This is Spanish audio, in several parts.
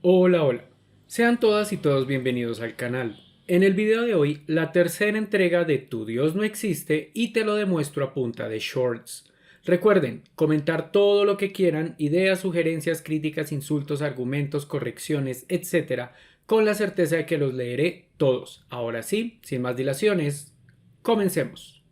Hola, hola. Sean todas y todos bienvenidos al canal. En el video de hoy, la tercera entrega de Tu Dios no existe y te lo demuestro a punta de shorts. Recuerden, comentar todo lo que quieran, ideas, sugerencias, críticas, insultos, argumentos, correcciones, etcétera, con la certeza de que los leeré todos. Ahora sí, sin más dilaciones, comencemos.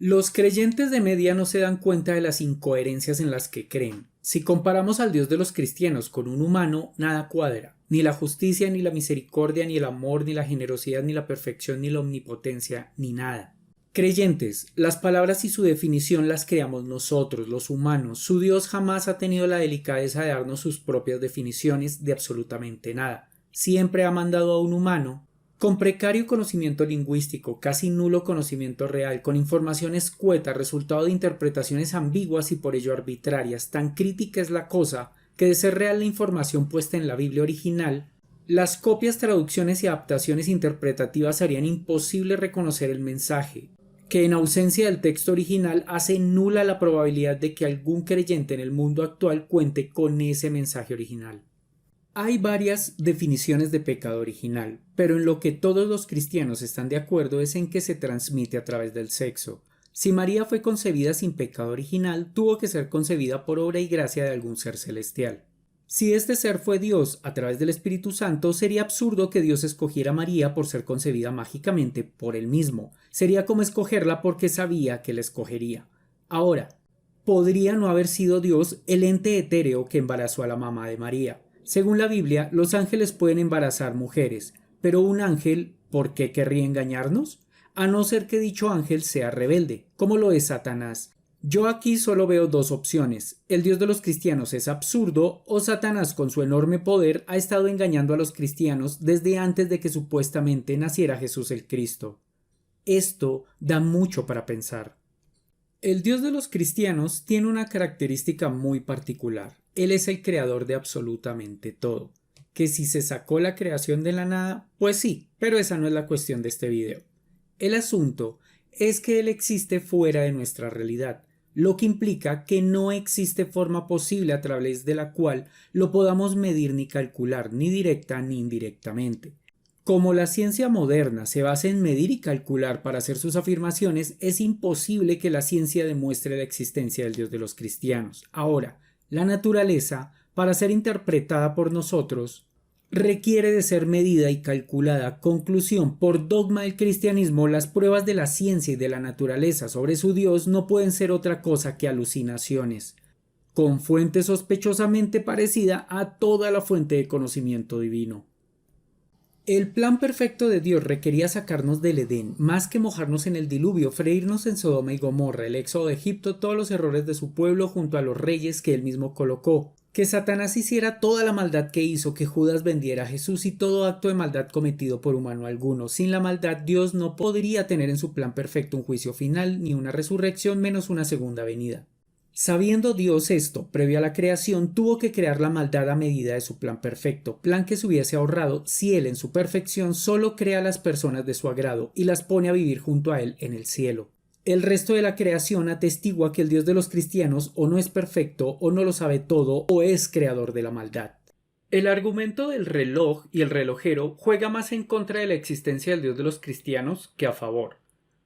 Los creyentes de media no se dan cuenta de las incoherencias en las que creen. Si comparamos al Dios de los cristianos con un humano, nada cuadra. Ni la justicia, ni la misericordia, ni el amor, ni la generosidad, ni la perfección, ni la omnipotencia, ni nada. Creyentes, las palabras y su definición las creamos nosotros, los humanos. Su Dios jamás ha tenido la delicadeza de darnos sus propias definiciones de absolutamente nada. Siempre ha mandado a un humano con precario conocimiento lingüístico, casi nulo conocimiento real, con información escueta, resultado de interpretaciones ambiguas y por ello arbitrarias, tan crítica es la cosa que de ser real la información puesta en la Biblia original, las copias, traducciones y adaptaciones interpretativas harían imposible reconocer el mensaje, que en ausencia del texto original hace nula la probabilidad de que algún creyente en el mundo actual cuente con ese mensaje original. Hay varias definiciones de pecado original, pero en lo que todos los cristianos están de acuerdo es en que se transmite a través del sexo. Si María fue concebida sin pecado original, tuvo que ser concebida por obra y gracia de algún ser celestial. Si este ser fue Dios a través del Espíritu Santo, sería absurdo que Dios escogiera a María por ser concebida mágicamente por él mismo. Sería como escogerla porque sabía que la escogería. Ahora, podría no haber sido Dios el ente etéreo que embarazó a la mamá de María. Según la Biblia, los ángeles pueden embarazar mujeres, pero un ángel, ¿por qué querría engañarnos? A no ser que dicho ángel sea rebelde, como lo es Satanás. Yo aquí solo veo dos opciones. El Dios de los cristianos es absurdo o Satanás con su enorme poder ha estado engañando a los cristianos desde antes de que supuestamente naciera Jesús el Cristo. Esto da mucho para pensar. El Dios de los cristianos tiene una característica muy particular. Él es el creador de absolutamente todo. Que si se sacó la creación de la nada, pues sí, pero esa no es la cuestión de este video. El asunto es que Él existe fuera de nuestra realidad, lo que implica que no existe forma posible a través de la cual lo podamos medir ni calcular, ni directa ni indirectamente. Como la ciencia moderna se basa en medir y calcular para hacer sus afirmaciones, es imposible que la ciencia demuestre la existencia del Dios de los cristianos. Ahora, la naturaleza, para ser interpretada por nosotros, requiere de ser medida y calculada. Conclusión: por dogma del cristianismo, las pruebas de la ciencia y de la naturaleza sobre su Dios no pueden ser otra cosa que alucinaciones, con fuente sospechosamente parecida a toda la fuente de conocimiento divino. El plan perfecto de Dios requería sacarnos del Edén, más que mojarnos en el diluvio, freírnos en Sodoma y Gomorra, el éxodo de Egipto, todos los errores de su pueblo junto a los reyes que él mismo colocó, que Satanás hiciera toda la maldad que hizo, que Judas vendiera a Jesús y todo acto de maldad cometido por humano alguno. Sin la maldad, Dios no podría tener en su plan perfecto un juicio final, ni una resurrección, menos una segunda venida. Sabiendo Dios esto, previo a la creación, tuvo que crear la maldad a medida de su plan perfecto, plan que se hubiese ahorrado si Él en su perfección solo crea a las personas de su agrado y las pone a vivir junto a Él en el cielo. El resto de la creación atestigua que el Dios de los cristianos o no es perfecto, o no lo sabe todo, o es creador de la maldad. El argumento del reloj y el relojero juega más en contra de la existencia del Dios de los cristianos que a favor.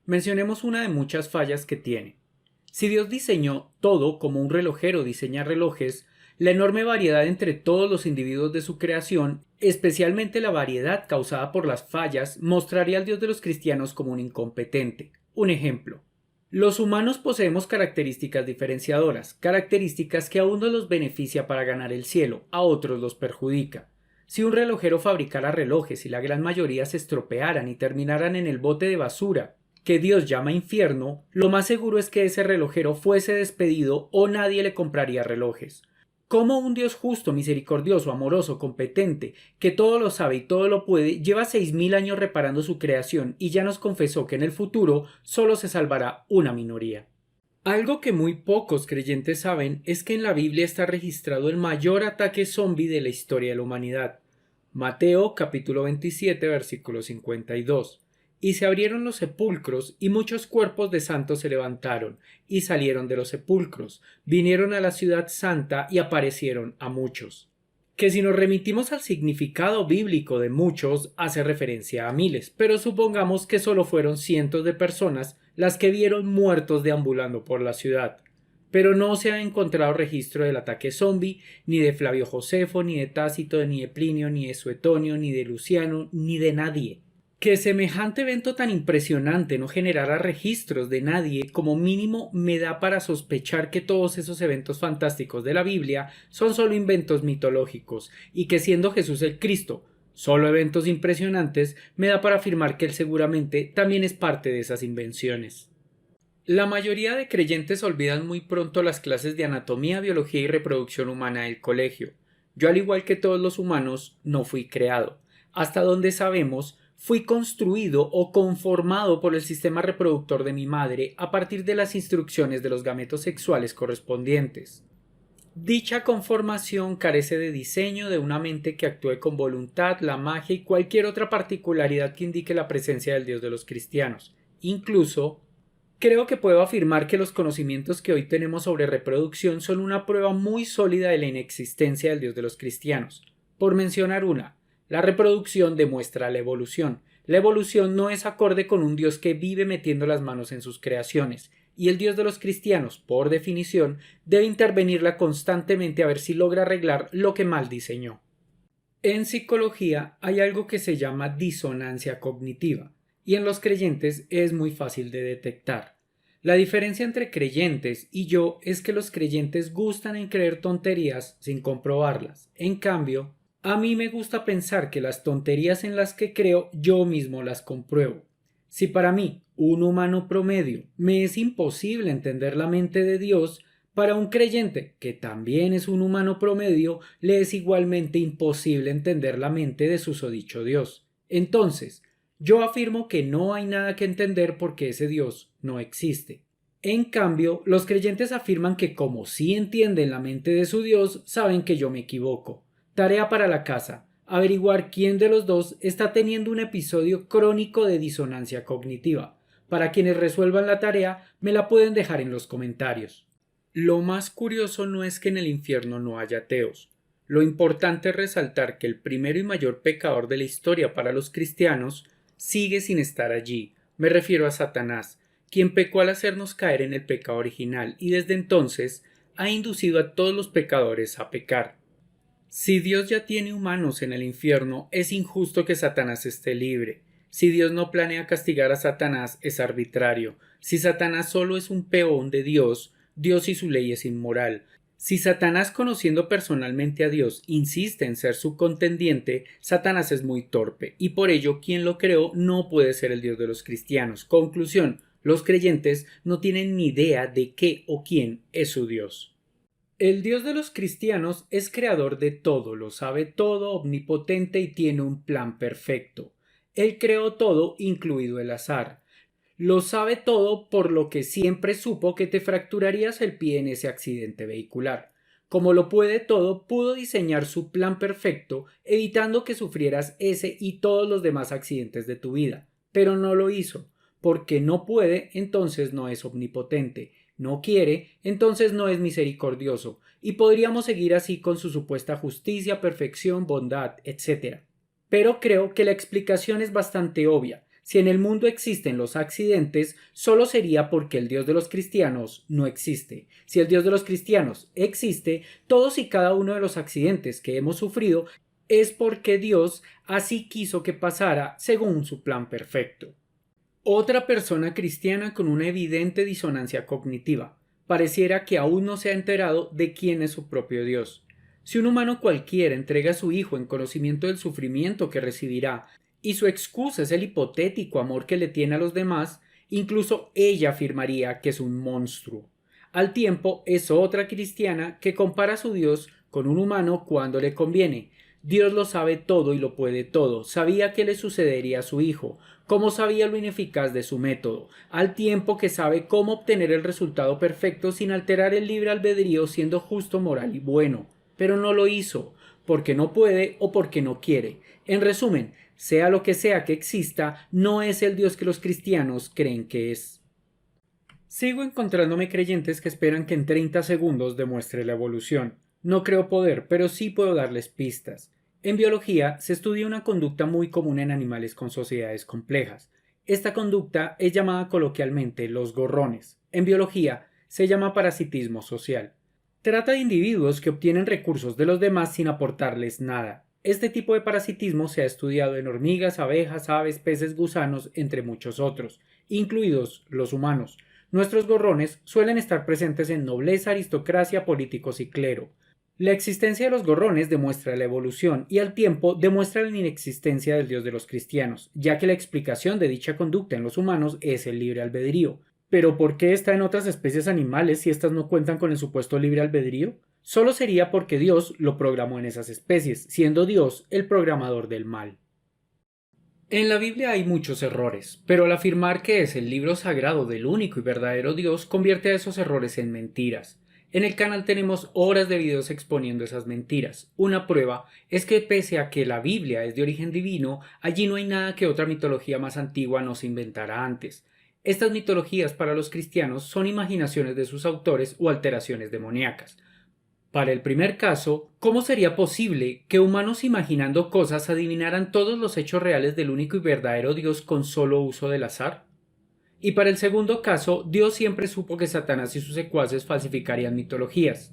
Mencionemos una de muchas fallas que tiene. Si Dios diseñó todo como un relojero diseña relojes, la enorme variedad entre todos los individuos de su creación, especialmente la variedad causada por las fallas, mostraría al Dios de los cristianos como un incompetente. Un ejemplo: los humanos poseemos características diferenciadoras, características que a unos los beneficia para ganar el cielo, a otros los perjudica. Si un relojero fabricara relojes y la gran mayoría se estropearan y terminaran en el bote de basura que Dios llama infierno, lo más seguro es que ese relojero fuese despedido o nadie le compraría relojes. ¿Cómo un Dios justo, misericordioso, amoroso, competente, que todo lo sabe y todo lo puede, lleva 6000 años reparando su creación y ya nos confesó que en el futuro solo se salvará una minoría? Algo que muy pocos creyentes saben es que en la Biblia está registrado el mayor ataque zombie de la historia de la humanidad. Mateo capítulo 27 versículo 52. Y se abrieron los sepulcros, y muchos cuerpos de santos se levantaron, y salieron de los sepulcros, vinieron a la ciudad santa, y aparecieron a muchos. que si nos remitimos al significado bíblico de muchos, hace referencia a miles, pero supongamos que solo fueron cientos de personas las que vieron muertos deambulando por la ciudad. Pero no se ha encontrado registro del ataque zombie, ni de Flavio Josefo, ni de Tácito, ni de Plinio, ni de Suetonio, ni de Luciano, ni de nadie. Que semejante evento tan impresionante no generara registros de nadie, como mínimo me da para sospechar que todos esos eventos fantásticos de la Biblia son solo inventos mitológicos, y que siendo Jesús el Cristo solo eventos impresionantes, me da para afirmar que él seguramente también es parte de esas invenciones. La mayoría de creyentes olvidan muy pronto las clases de anatomía, biología y reproducción humana del colegio. Yo, al igual que todos los humanos, no fui creado. Hasta donde sabemos, fui construido o conformado por el sistema reproductor de mi madre a partir de las instrucciones de los gametos sexuales correspondientes. Dicha conformación carece de diseño de una mente que actúe con voluntad, la magia y cualquier otra particularidad que indique la presencia del Dios de los cristianos. Incluso, creo que puedo afirmar que los conocimientos que hoy tenemos sobre reproducción son una prueba muy sólida de la inexistencia del Dios de los cristianos. Por mencionar una, la reproducción demuestra la evolución. La evolución no es acorde con un Dios que vive metiendo las manos en sus creaciones, y el Dios de los cristianos, por definición, debe intervenirla constantemente a ver si logra arreglar lo que mal diseñó. En psicología hay algo que se llama disonancia cognitiva, y en los creyentes es muy fácil de detectar. La diferencia entre creyentes y yo es que los creyentes gustan en creer tonterías sin comprobarlas. En cambio, a mí me gusta pensar que las tonterías en las que creo yo mismo las compruebo. Si para mí, un humano promedio, me es imposible entender la mente de Dios, para un creyente, que también es un humano promedio, le es igualmente imposible entender la mente de susodicho Dios. Entonces, yo afirmo que no hay nada que entender porque ese Dios no existe. En cambio, los creyentes afirman que como sí entienden la mente de su Dios, saben que yo me equivoco. Tarea para la casa: averiguar quién de los dos está teniendo un episodio crónico de disonancia cognitiva. Para quienes resuelvan la tarea, me la pueden dejar en los comentarios. Lo más curioso no es que en el infierno no haya ateos. Lo importante es resaltar que el primero y mayor pecador de la historia para los cristianos sigue sin estar allí. Me refiero a Satanás, quien pecó al hacernos caer en el pecado original y desde entonces ha inducido a todos los pecadores a pecar. Si Dios ya tiene humanos en el infierno, es injusto que Satanás esté libre. Si Dios no planea castigar a Satanás, es arbitrario. Si Satanás solo es un peón de Dios, Dios y su ley es inmoral. Si Satanás, conociendo personalmente a Dios, insiste en ser su contendiente, Satanás es muy torpe, y por ello quien lo creó no puede ser el Dios de los cristianos. Conclusión: los creyentes no tienen ni idea de qué o quién es su Dios. El Dios de los cristianos es creador de todo, lo sabe todo, omnipotente y tiene un plan perfecto. Él creó todo, incluido el azar. Lo sabe todo, por lo que siempre supo que te fracturarías el pie en ese accidente vehicular. Como lo puede todo, pudo diseñar su plan perfecto, evitando que sufrieras ese y todos los demás accidentes de tu vida. Pero no lo hizo. Porque no puede, entonces no es omnipotente. No quiere, entonces no es misericordioso. Y podríamos seguir así con su supuesta justicia, perfección, bondad, etc. Pero creo que la explicación es bastante obvia. Si en el mundo existen los accidentes, solo sería porque el Dios de los cristianos no existe. Si el Dios de los cristianos existe, todos y cada uno de los accidentes que hemos sufrido es porque Dios así quiso que pasara según su plan perfecto. Otra persona cristiana con una evidente disonancia cognitiva. Pareciera que aún no se ha enterado de quién es su propio Dios. Si un humano cualquiera entrega a su hijo en conocimiento del sufrimiento que recibirá, y su excusa es el hipotético amor que le tiene a los demás, incluso ella afirmaría que es un monstruo. Al tiempo, es otra cristiana que compara a su Dios con un humano cuando le conviene. Dios lo sabe todo y lo puede todo. Sabía qué le sucedería a su hijo, cómo sabía lo ineficaz de su método, al tiempo que sabe cómo obtener el resultado perfecto sin alterar el libre albedrío, siendo justo, moral y bueno. Pero no lo hizo, porque no puede o porque no quiere. En resumen, sea lo que sea que exista, no es el Dios que los cristianos creen que es. Sigo encontrándome creyentes que esperan que en 30 segundos demuestre la evolución. No creo poder, pero sí puedo darles pistas. En biología se estudia una conducta muy común en animales con sociedades complejas. Esta conducta es llamada coloquialmente los gorrones. En biología se llama parasitismo social. Trata de individuos que obtienen recursos de los demás sin aportarles nada. Este tipo de parasitismo se ha estudiado en hormigas, abejas, aves, peces, gusanos, entre muchos otros, incluidos los humanos. Nuestros gorrones suelen estar presentes en nobleza, aristocracia, políticos y clero. La existencia de los gorrones demuestra la evolución y al tiempo demuestra la inexistencia del Dios de los cristianos, ya que la explicación de dicha conducta en los humanos es el libre albedrío. Pero ¿por qué está en otras especies animales si éstas no cuentan con el supuesto libre albedrío? Solo sería porque Dios lo programó en esas especies, siendo Dios el programador del mal. En la Biblia hay muchos errores, pero al afirmar que es el libro sagrado del único y verdadero Dios convierte a esos errores en mentiras. En el canal tenemos horas de videos exponiendo esas mentiras. Una prueba es que pese a que la Biblia es de origen divino, allí no hay nada que otra mitología más antigua no se inventara antes. Estas mitologías para los cristianos son imaginaciones de sus autores o alteraciones demoníacas. Para el primer caso, ¿cómo sería posible que humanos imaginando cosas adivinaran todos los hechos reales del único y verdadero Dios con solo uso del azar? Y para el segundo caso, Dios siempre supo que Satanás y sus secuaces falsificarían mitologías,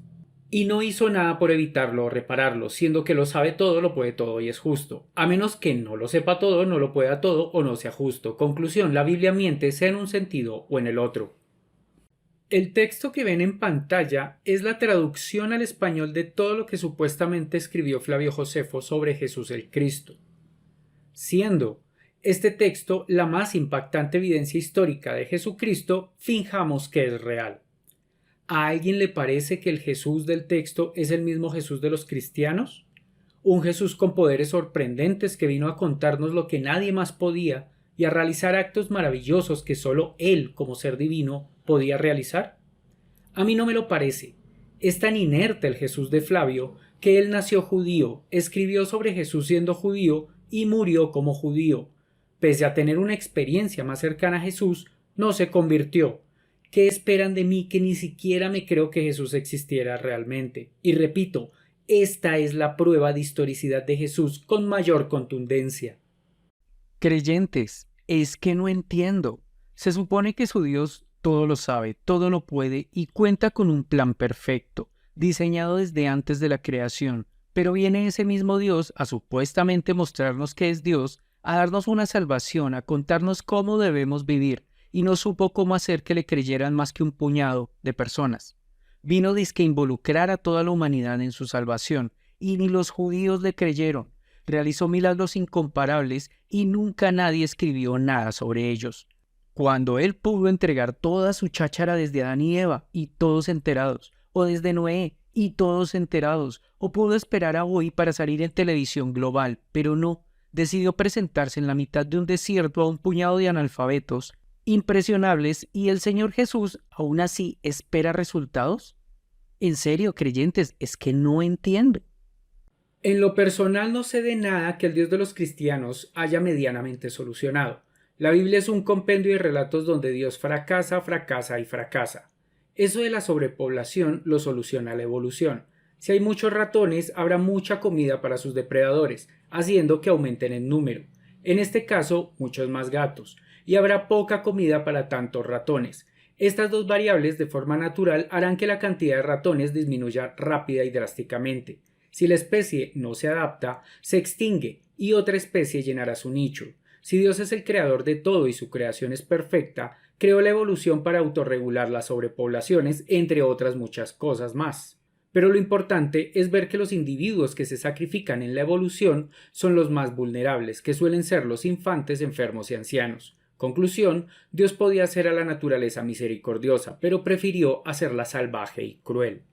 y no hizo nada por evitarlo o repararlo, siendo que lo sabe todo, lo puede todo y es justo. A menos que no lo sepa todo, no lo pueda todo o no sea justo. Conclusión, la Biblia miente sea en un sentido o en el otro. El texto que ven en pantalla es la traducción al español de todo lo que supuestamente escribió Flavio Josefo sobre Jesús el Cristo, siendo este texto la más impactante evidencia histórica de Jesucristo, finjamos que es real. ¿A alguien le parece que el Jesús del texto es el mismo Jesús de los cristianos? Un Jesús con poderes sorprendentes que vino a contarnos lo que nadie más podía y a realizar actos maravillosos que solo Él, como ser divino, podía realizar. A mí no me lo parece. Es tan inerte el Jesús de Flavio que él nació judío, escribió sobre Jesús siendo judío y murió como judío. Pese a tener una experiencia más cercana a Jesús, no se convirtió. ¿Qué esperan de mí que ni siquiera me creo que Jesús existiera realmente? Y repito, esta es la prueba de historicidad de Jesús con mayor contundencia. Creyentes, es que no entiendo. Se supone que su Dios todo lo sabe, todo lo puede y cuenta con un plan perfecto, diseñado desde antes de la creación. Pero viene ese mismo Dios a supuestamente mostrarnos que es Dios, a darnos una salvación, a contarnos cómo debemos vivir, y no supo cómo hacer que le creyeran más que un puñado de personas. Vino dizque a involucrar a toda la humanidad en su salvación, y ni los judíos le creyeron. Realizó milagros incomparables y nunca nadie escribió nada sobre ellos. Cuando él pudo entregar toda su cháchara desde Adán y Eva y todos enterados, o desde Noé y todos enterados, o pudo esperar a hoy para salir en televisión global, pero no, decidió presentarse en la mitad de un desierto a un puñado de analfabetos impresionables y el Señor Jesús aún así espera resultados. En serio, creyentes, es que no entiendo. En lo personal no sé de nada que el Dios de los cristianos haya medianamente solucionado. La Biblia es un compendio de relatos donde Dios fracasa, fracasa y fracasa. Eso de la sobrepoblación lo soluciona la evolución. Si hay muchos ratones, habrá mucha comida para sus depredadores, haciendo que aumenten en número. En este caso, muchos más gatos, y habrá poca comida para tantos ratones. Estas dos variables de forma natural harán que la cantidad de ratones disminuya rápida y drásticamente. Si la especie no se adapta, se extingue y otra especie llenará su nicho. Si Dios es el creador de todo y su creación es perfecta, creó la evolución para autorregular las sobrepoblaciones, entre otras muchas cosas más. Pero lo importante es ver que los individuos que se sacrifican en la evolución son los más vulnerables, que suelen ser los infantes, enfermos y ancianos. Conclusión, Dios podía hacer a la naturaleza misericordiosa, pero prefirió hacerla salvaje y cruel.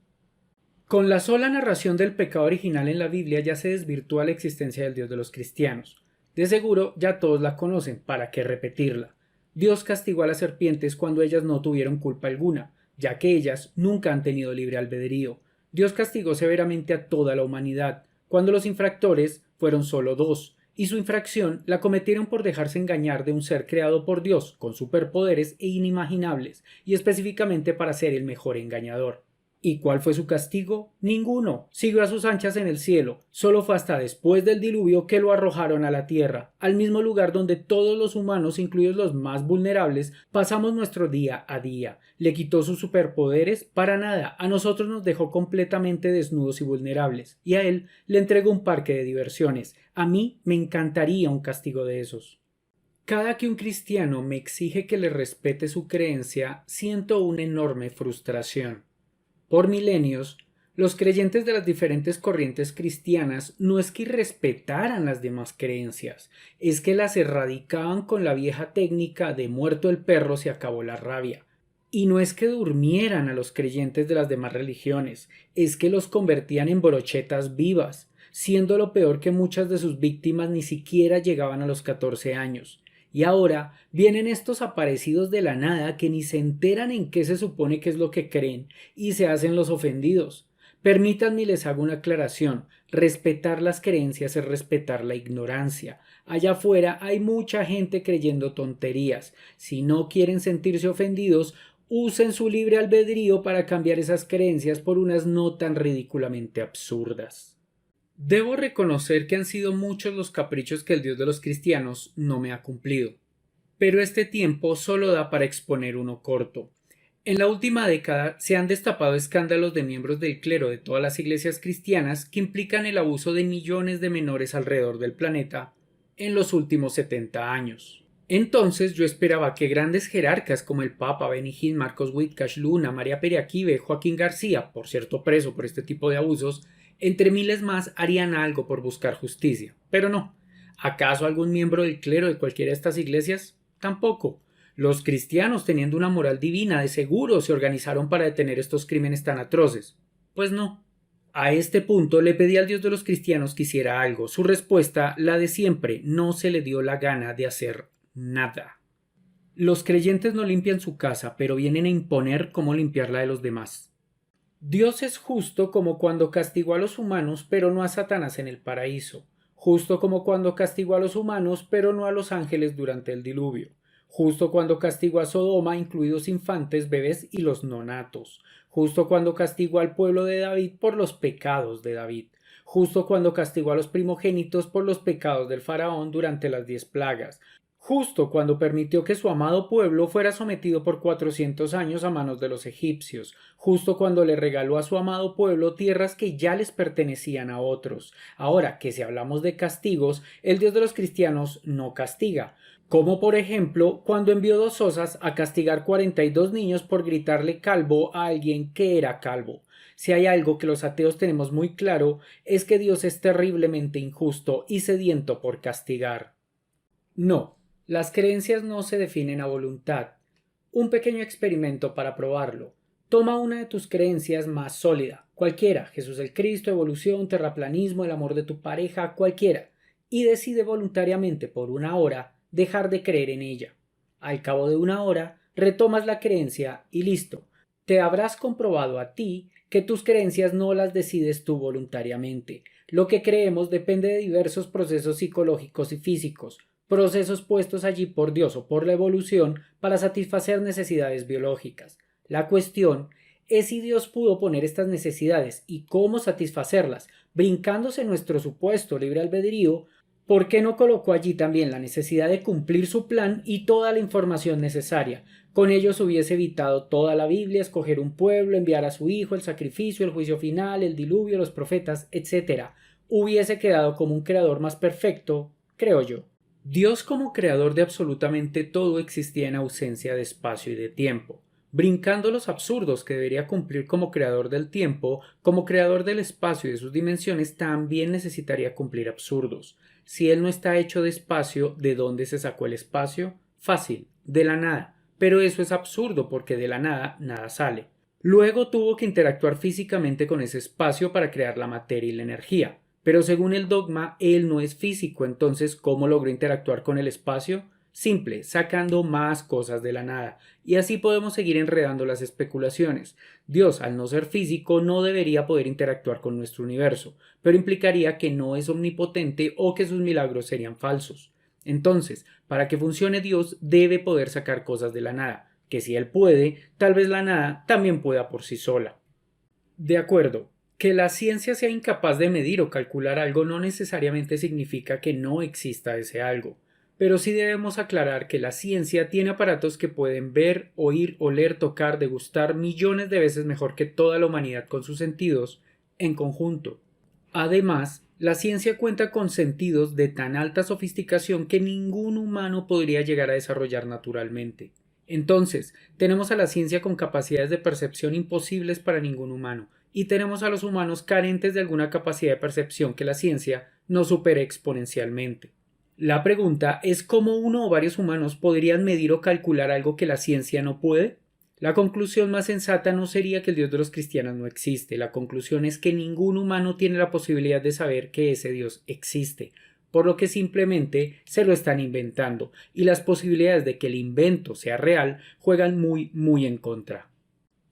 Con la sola narración del pecado original en la Biblia ya se desvirtúa la existencia del Dios de los cristianos. De seguro ya todos la conocen, ¿para qué repetirla? Dios castigó a las serpientes cuando ellas no tuvieron culpa alguna, ya que ellas nunca han tenido libre albedrío. Dios castigó severamente a toda la humanidad, cuando los infractores fueron solo dos, y su infracción la cometieron por dejarse engañar de un ser creado por Dios, con superpoderes e inimaginables, y específicamente para ser el mejor engañador. ¿Y cuál fue su castigo? Ninguno. Siguió a sus anchas en el cielo. Solo fue hasta después del diluvio que lo arrojaron a la tierra, al mismo lugar donde todos los humanos, incluidos los más vulnerables, pasamos nuestro día a día. ¿Le quitó sus superpoderes? Para nada. A nosotros nos dejó completamente desnudos y vulnerables. Y a él le entregó un parque de diversiones. A mí me encantaría un castigo de esos. Cada que un cristiano me exige que le respete su creencia, siento una enorme frustración. Por milenios, los creyentes de las diferentes corrientes cristianas no es que irrespetaran las demás creencias, es que las erradicaban con la vieja técnica de muerto el perro se acabó la rabia. Y no es que durmieran a los creyentes de las demás religiones, es que los convertían en brochetas vivas, siendo lo peor que muchas de sus víctimas ni siquiera llegaban a los 14 años. Y ahora vienen estos aparecidos de la nada que ni se enteran en qué se supone que es lo que creen y se hacen los ofendidos. Permítanme les hago una aclaración. Respetar las creencias es respetar la ignorancia. Allá afuera hay mucha gente creyendo tonterías. Si no quieren sentirse ofendidos, usen su libre albedrío para cambiar esas creencias por unas no tan ridículamente absurdas. Debo reconocer que han sido muchos los caprichos que el Dios de los cristianos no me ha cumplido, pero este tiempo solo da para exponer uno corto. En la última década se han destapado escándalos de miembros del clero de todas las iglesias cristianas que implican el abuso de millones de menores alrededor del planeta en los últimos 70 años. Entonces yo esperaba que grandes jerarcas como el Papa, Benny Hinn, Marcos Witt, Cash Luna, María Periaquive, Joaquín García, por cierto preso por este tipo de abusos, entre miles más harían algo por buscar justicia. Pero no. ¿Acaso algún miembro del clero de cualquiera de estas iglesias? Tampoco. Los cristianos, teniendo una moral divina, de seguro se organizaron para detener estos crímenes tan atroces. Pues no. A este punto le pedí al Dios de los cristianos que hiciera algo. Su respuesta, la de siempre, no se le dio la gana de hacer nada. Los creyentes no limpian su casa, pero vienen a imponer cómo limpiar la de los demás. Dios es justo como cuando castigó a los humanos, pero no a Satanás en el paraíso, justo como cuando castigó a los humanos, pero no a los ángeles durante el diluvio, justo cuando castigó a Sodoma, incluidos infantes, bebés y los nonatos, justo cuando castigó al pueblo de David por los pecados de David, justo cuando castigó a los primogénitos por los pecados del faraón durante las 10 plagas, justo cuando permitió que su amado pueblo fuera sometido por 400 años a manos de los egipcios, justo cuando le regaló a su amado pueblo tierras que ya les pertenecían a otros. Ahora que si hablamos de castigos, el Dios de los cristianos no castiga, como por ejemplo cuando envió 2 osas a castigar 42 niños por gritarle calvo a alguien que era calvo. Si hay algo que los ateos tenemos muy claro, es que Dios es terriblemente injusto y sediento por castigar. No. Las creencias no se definen a voluntad. Un pequeño experimento para probarlo. Toma una de tus creencias más sólida, cualquiera, Jesús el Cristo, evolución, terraplanismo, el amor de tu pareja, cualquiera, y decide voluntariamente por 1 hora dejar de creer en ella. Al cabo de 1 hora, retomas la creencia y listo. Te habrás comprobado a ti que tus creencias no las decides tú voluntariamente. Lo que creemos depende de diversos procesos psicológicos y físicos, procesos puestos allí por Dios o por la evolución para satisfacer necesidades biológicas. La cuestión es si Dios pudo poner estas necesidades y cómo satisfacerlas, brincándose nuestro supuesto libre albedrío. ¿Por qué no colocó allí también la necesidad de cumplir su plan y toda la información necesaria? Con ello se hubiese evitado toda la Biblia, escoger un pueblo, enviar a su hijo, el sacrificio, el juicio final, el diluvio, los profetas, etc. Hubiese quedado como un creador más perfecto, creo yo. Dios como creador de absolutamente todo existía en ausencia de espacio y de tiempo. Brincando los absurdos que debería cumplir como creador del tiempo, como creador del espacio y de sus dimensiones, también necesitaría cumplir absurdos. Si él no está hecho de espacio, ¿de dónde se sacó el espacio? Fácil, de la nada. Pero eso es absurdo porque de la nada nada sale. Luego tuvo que interactuar físicamente con ese espacio para crear la materia y la energía. Pero según el dogma, él no es físico, entonces ¿cómo logró interactuar con el espacio? Simple, sacando más cosas de la nada. Y así podemos seguir enredando las especulaciones. Dios, al no ser físico, no debería poder interactuar con nuestro universo, pero implicaría que no es omnipotente o que sus milagros serían falsos. Entonces, para que funcione Dios, debe poder sacar cosas de la nada, que si él puede, tal vez la nada también pueda por sí sola. De acuerdo, que la ciencia sea incapaz de medir o calcular algo no necesariamente significa que no exista ese algo, pero sí debemos aclarar que la ciencia tiene aparatos que pueden ver, oír, oler, tocar, degustar millones de veces mejor que toda la humanidad con sus sentidos en conjunto. Además, la ciencia cuenta con sentidos de tan alta sofisticación que ningún humano podría llegar a desarrollar naturalmente. Entonces, tenemos a la ciencia con capacidades de percepción imposibles para ningún humano, y tenemos a los humanos carentes de alguna capacidad de percepción que la ciencia no supere exponencialmente. La pregunta es cómo uno o varios humanos podrían medir o calcular algo que la ciencia no puede. La conclusión más sensata no sería que el Dios de los cristianos no existe. La conclusión es que ningún humano tiene la posibilidad de saber que ese Dios existe, por lo que simplemente se lo están inventando, y las posibilidades de que el invento sea real juegan muy en contra.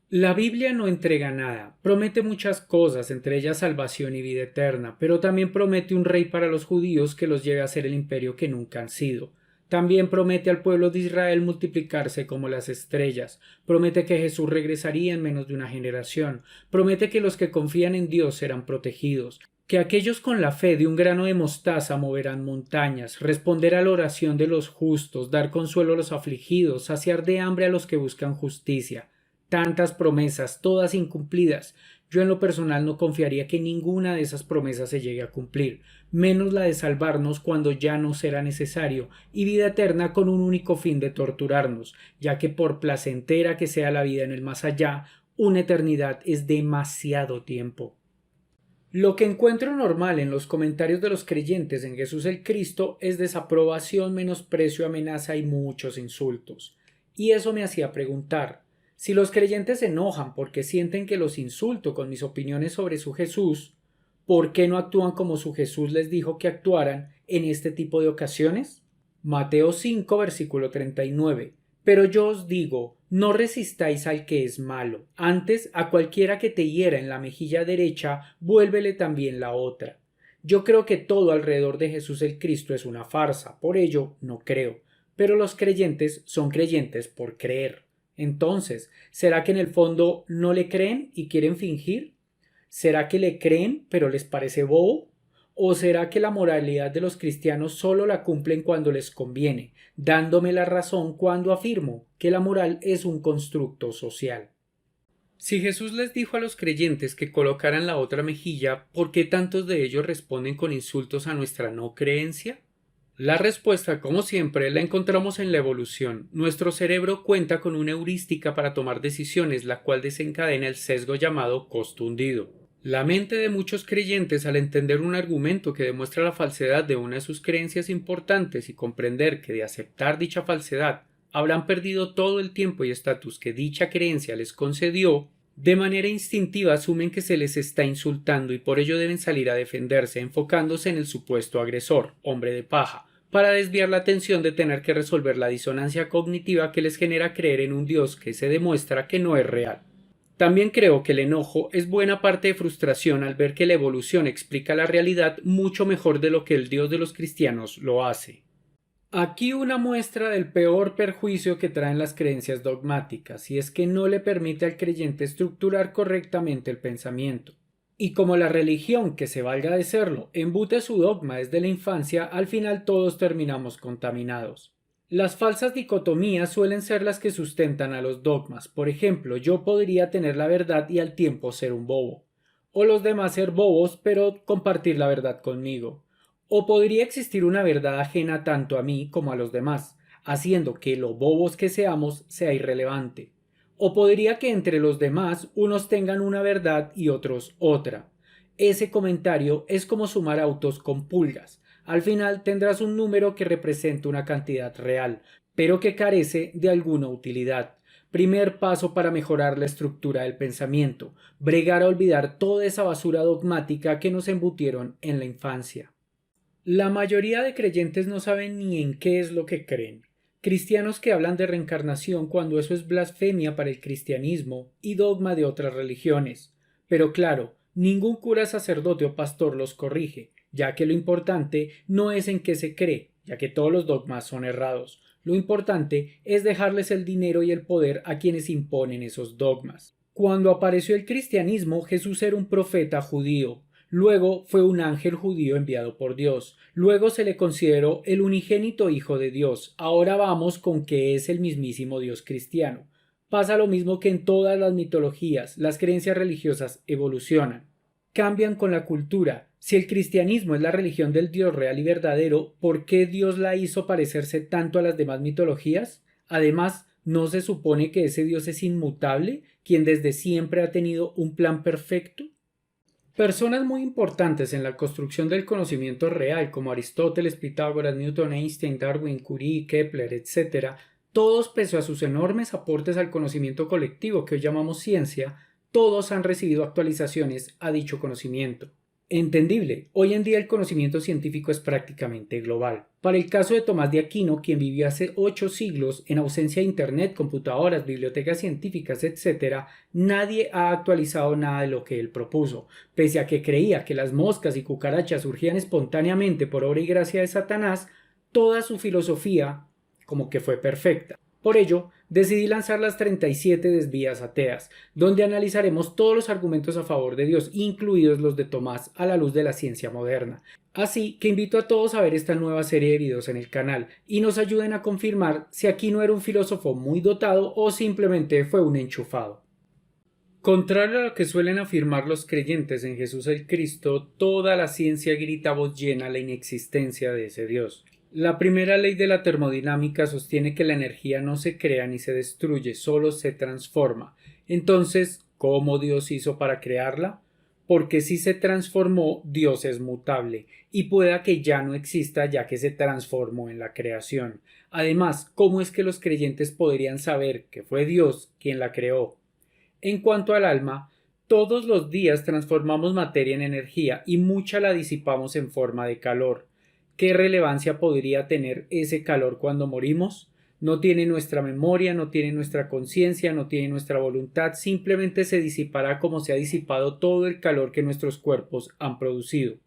La Biblia no entrega nada, promete muchas cosas, entre ellas salvación y vida eterna, pero también promete un rey para los judíos que los lleve a ser el imperio que nunca han sido. También promete al pueblo de Israel multiplicarse como las estrellas, promete que Jesús regresaría en menos de una generación, promete que los que confían en Dios serán protegidos, que aquellos con la fe de un grano de mostaza moverán montañas, responder a la oración de los justos, dar consuelo a los afligidos, saciar de hambre a los que buscan justicia. Tantas promesas, todas incumplidas. Yo en lo personal no confiaría que ninguna de esas promesas se llegue a cumplir, menos la de salvarnos cuando ya no será necesario, y vida eterna con un único fin de torturarnos, ya que por placentera que sea la vida en el más allá, una eternidad es demasiado tiempo. Lo que encuentro normal en los comentarios de los creyentes en Jesús el Cristo es desaprobación, menosprecio, amenaza y muchos insultos. Y eso me hacía preguntar, si los creyentes se enojan porque sienten que los insulto con mis opiniones sobre su Jesús, ¿por qué no actúan como su Jesús les dijo que actuaran en este tipo de ocasiones? Mateo 5, versículo 39. Pero yo os digo, no resistáis al que es malo, antes a cualquiera que te hiera en la mejilla derecha, vuélvele también la otra. Yo creo que todo alrededor de Jesús el Cristo es una farsa, por ello no creo, pero los creyentes son creyentes por creer. Entonces, ¿será que en el fondo no le creen y quieren fingir? ¿Será que le creen pero les parece bobo? ¿O será que la moralidad de los cristianos solo la cumplen cuando les conviene, dándome la razón cuando afirmo que la moral es un constructo social? Si Jesús les dijo a los creyentes que colocaran la otra mejilla, ¿por qué tantos de ellos responden con insultos a nuestra no creencia? La respuesta, como siempre, la encontramos en la evolución. Nuestro cerebro cuenta con una heurística para tomar decisiones, la cual desencadena el sesgo llamado costo hundido. La mente de muchos creyentes, al entender un argumento que demuestra la falsedad de una de sus creencias importantes y comprender que de aceptar dicha falsedad habrán perdido todo el tiempo y estatus que dicha creencia les concedió, de manera instintiva asumen que se les está insultando y por ello deben salir a defenderse, enfocándose en el supuesto agresor, hombre de paja, para desviar la atención de tener que resolver la disonancia cognitiva que les genera creer en un Dios que se demuestra que no es real. También creo que el enojo es buena parte de frustración al ver que la evolución explica la realidad mucho mejor de lo que el Dios de los cristianos lo hace. Aquí una muestra del peor perjuicio que traen las creencias dogmáticas, y es que no le permite al creyente estructurar correctamente el pensamiento. Y como la religión, que se valga de serlo, embute su dogma desde la infancia, al final todos terminamos contaminados. Las falsas dicotomías suelen ser las que sustentan a los dogmas. Por ejemplo, yo podría tener la verdad y al tiempo ser un bobo. O los demás ser bobos, pero compartir la verdad conmigo. O podría existir una verdad ajena tanto a mí como a los demás, haciendo que lo bobos que seamos sea irrelevante. O podría que entre los demás unos tengan una verdad y otros otra. Ese comentario es como sumar autos con pulgas. Al final tendrás un número que representa una cantidad real, pero que carece de alguna utilidad. Primer paso para mejorar la estructura del pensamiento, bregar a olvidar toda esa basura dogmática que nos embutieron en la infancia. La mayoría de creyentes no saben ni en qué es lo que creen. Cristianos que hablan de reencarnación cuando eso es blasfemia para el cristianismo y dogma de otras religiones. Pero claro, ningún cura, sacerdote o pastor los corrige, ya que lo importante no es en qué se cree, ya que todos los dogmas son errados. Lo importante es dejarles el dinero y el poder a quienes imponen esos dogmas. Cuando apareció el cristianismo, Jesús era un profeta judío. Luego fue un ángel judío enviado por Dios. Luego se le consideró el unigénito Hijo de Dios. Ahora vamos con que es el mismísimo Dios cristiano. Pasa lo mismo que en todas las mitologías. Las creencias religiosas evolucionan. Cambian con la cultura. Si el cristianismo es la religión del Dios real y verdadero, ¿por qué Dios la hizo parecerse tanto a las demás mitologías? Además, ¿no se supone que ese Dios es inmutable, quien desde siempre ha tenido un plan perfecto? Personas muy importantes en la construcción del conocimiento real, como Aristóteles, Pitágoras, Newton, Einstein, Darwin, Curie, Kepler, etc., todos, pese a sus enormes aportes al conocimiento colectivo que hoy llamamos ciencia, todos han recibido actualizaciones a dicho conocimiento. Entendible, hoy en día el conocimiento científico es prácticamente global. Para el caso de Tomás de Aquino, quien vivió hace 8 siglos en ausencia de Internet, computadoras, bibliotecas científicas, etc., nadie ha actualizado nada de lo que él propuso, pese a que creía que las moscas y cucarachas surgían espontáneamente por obra y gracia de Satanás, toda su filosofía como que fue perfecta. Por ello, decidí lanzar las 37 desvías ateas, donde analizaremos todos los argumentos a favor de Dios, incluidos los de Tomás, a la luz de la ciencia moderna. Así que invito a todos a ver esta nueva serie de videos en el canal y nos ayuden a confirmar si Aquino era un filósofo muy dotado o simplemente fue un enchufado. Contrario a lo que suelen afirmar los creyentes en Jesús el Cristo, toda la ciencia grita a voz llena la inexistencia de ese Dios. La primera ley de la termodinámica sostiene que la energía no se crea ni se destruye, solo se transforma. Entonces, ¿cómo Dios hizo para crearla? Porque si se transformó, Dios es mutable, y pueda que ya no exista ya que se transformó en la creación. Además, ¿cómo es que los creyentes podrían saber que fue Dios quien la creó? En cuanto al alma, todos los días transformamos materia en energía y mucha la disipamos en forma de calor. ¿Qué relevancia podría tener ese calor cuando morimos? No tiene nuestra memoria, no tiene nuestra conciencia, no tiene nuestra voluntad, simplemente se disipará como se ha disipado todo el calor que nuestros cuerpos han producido.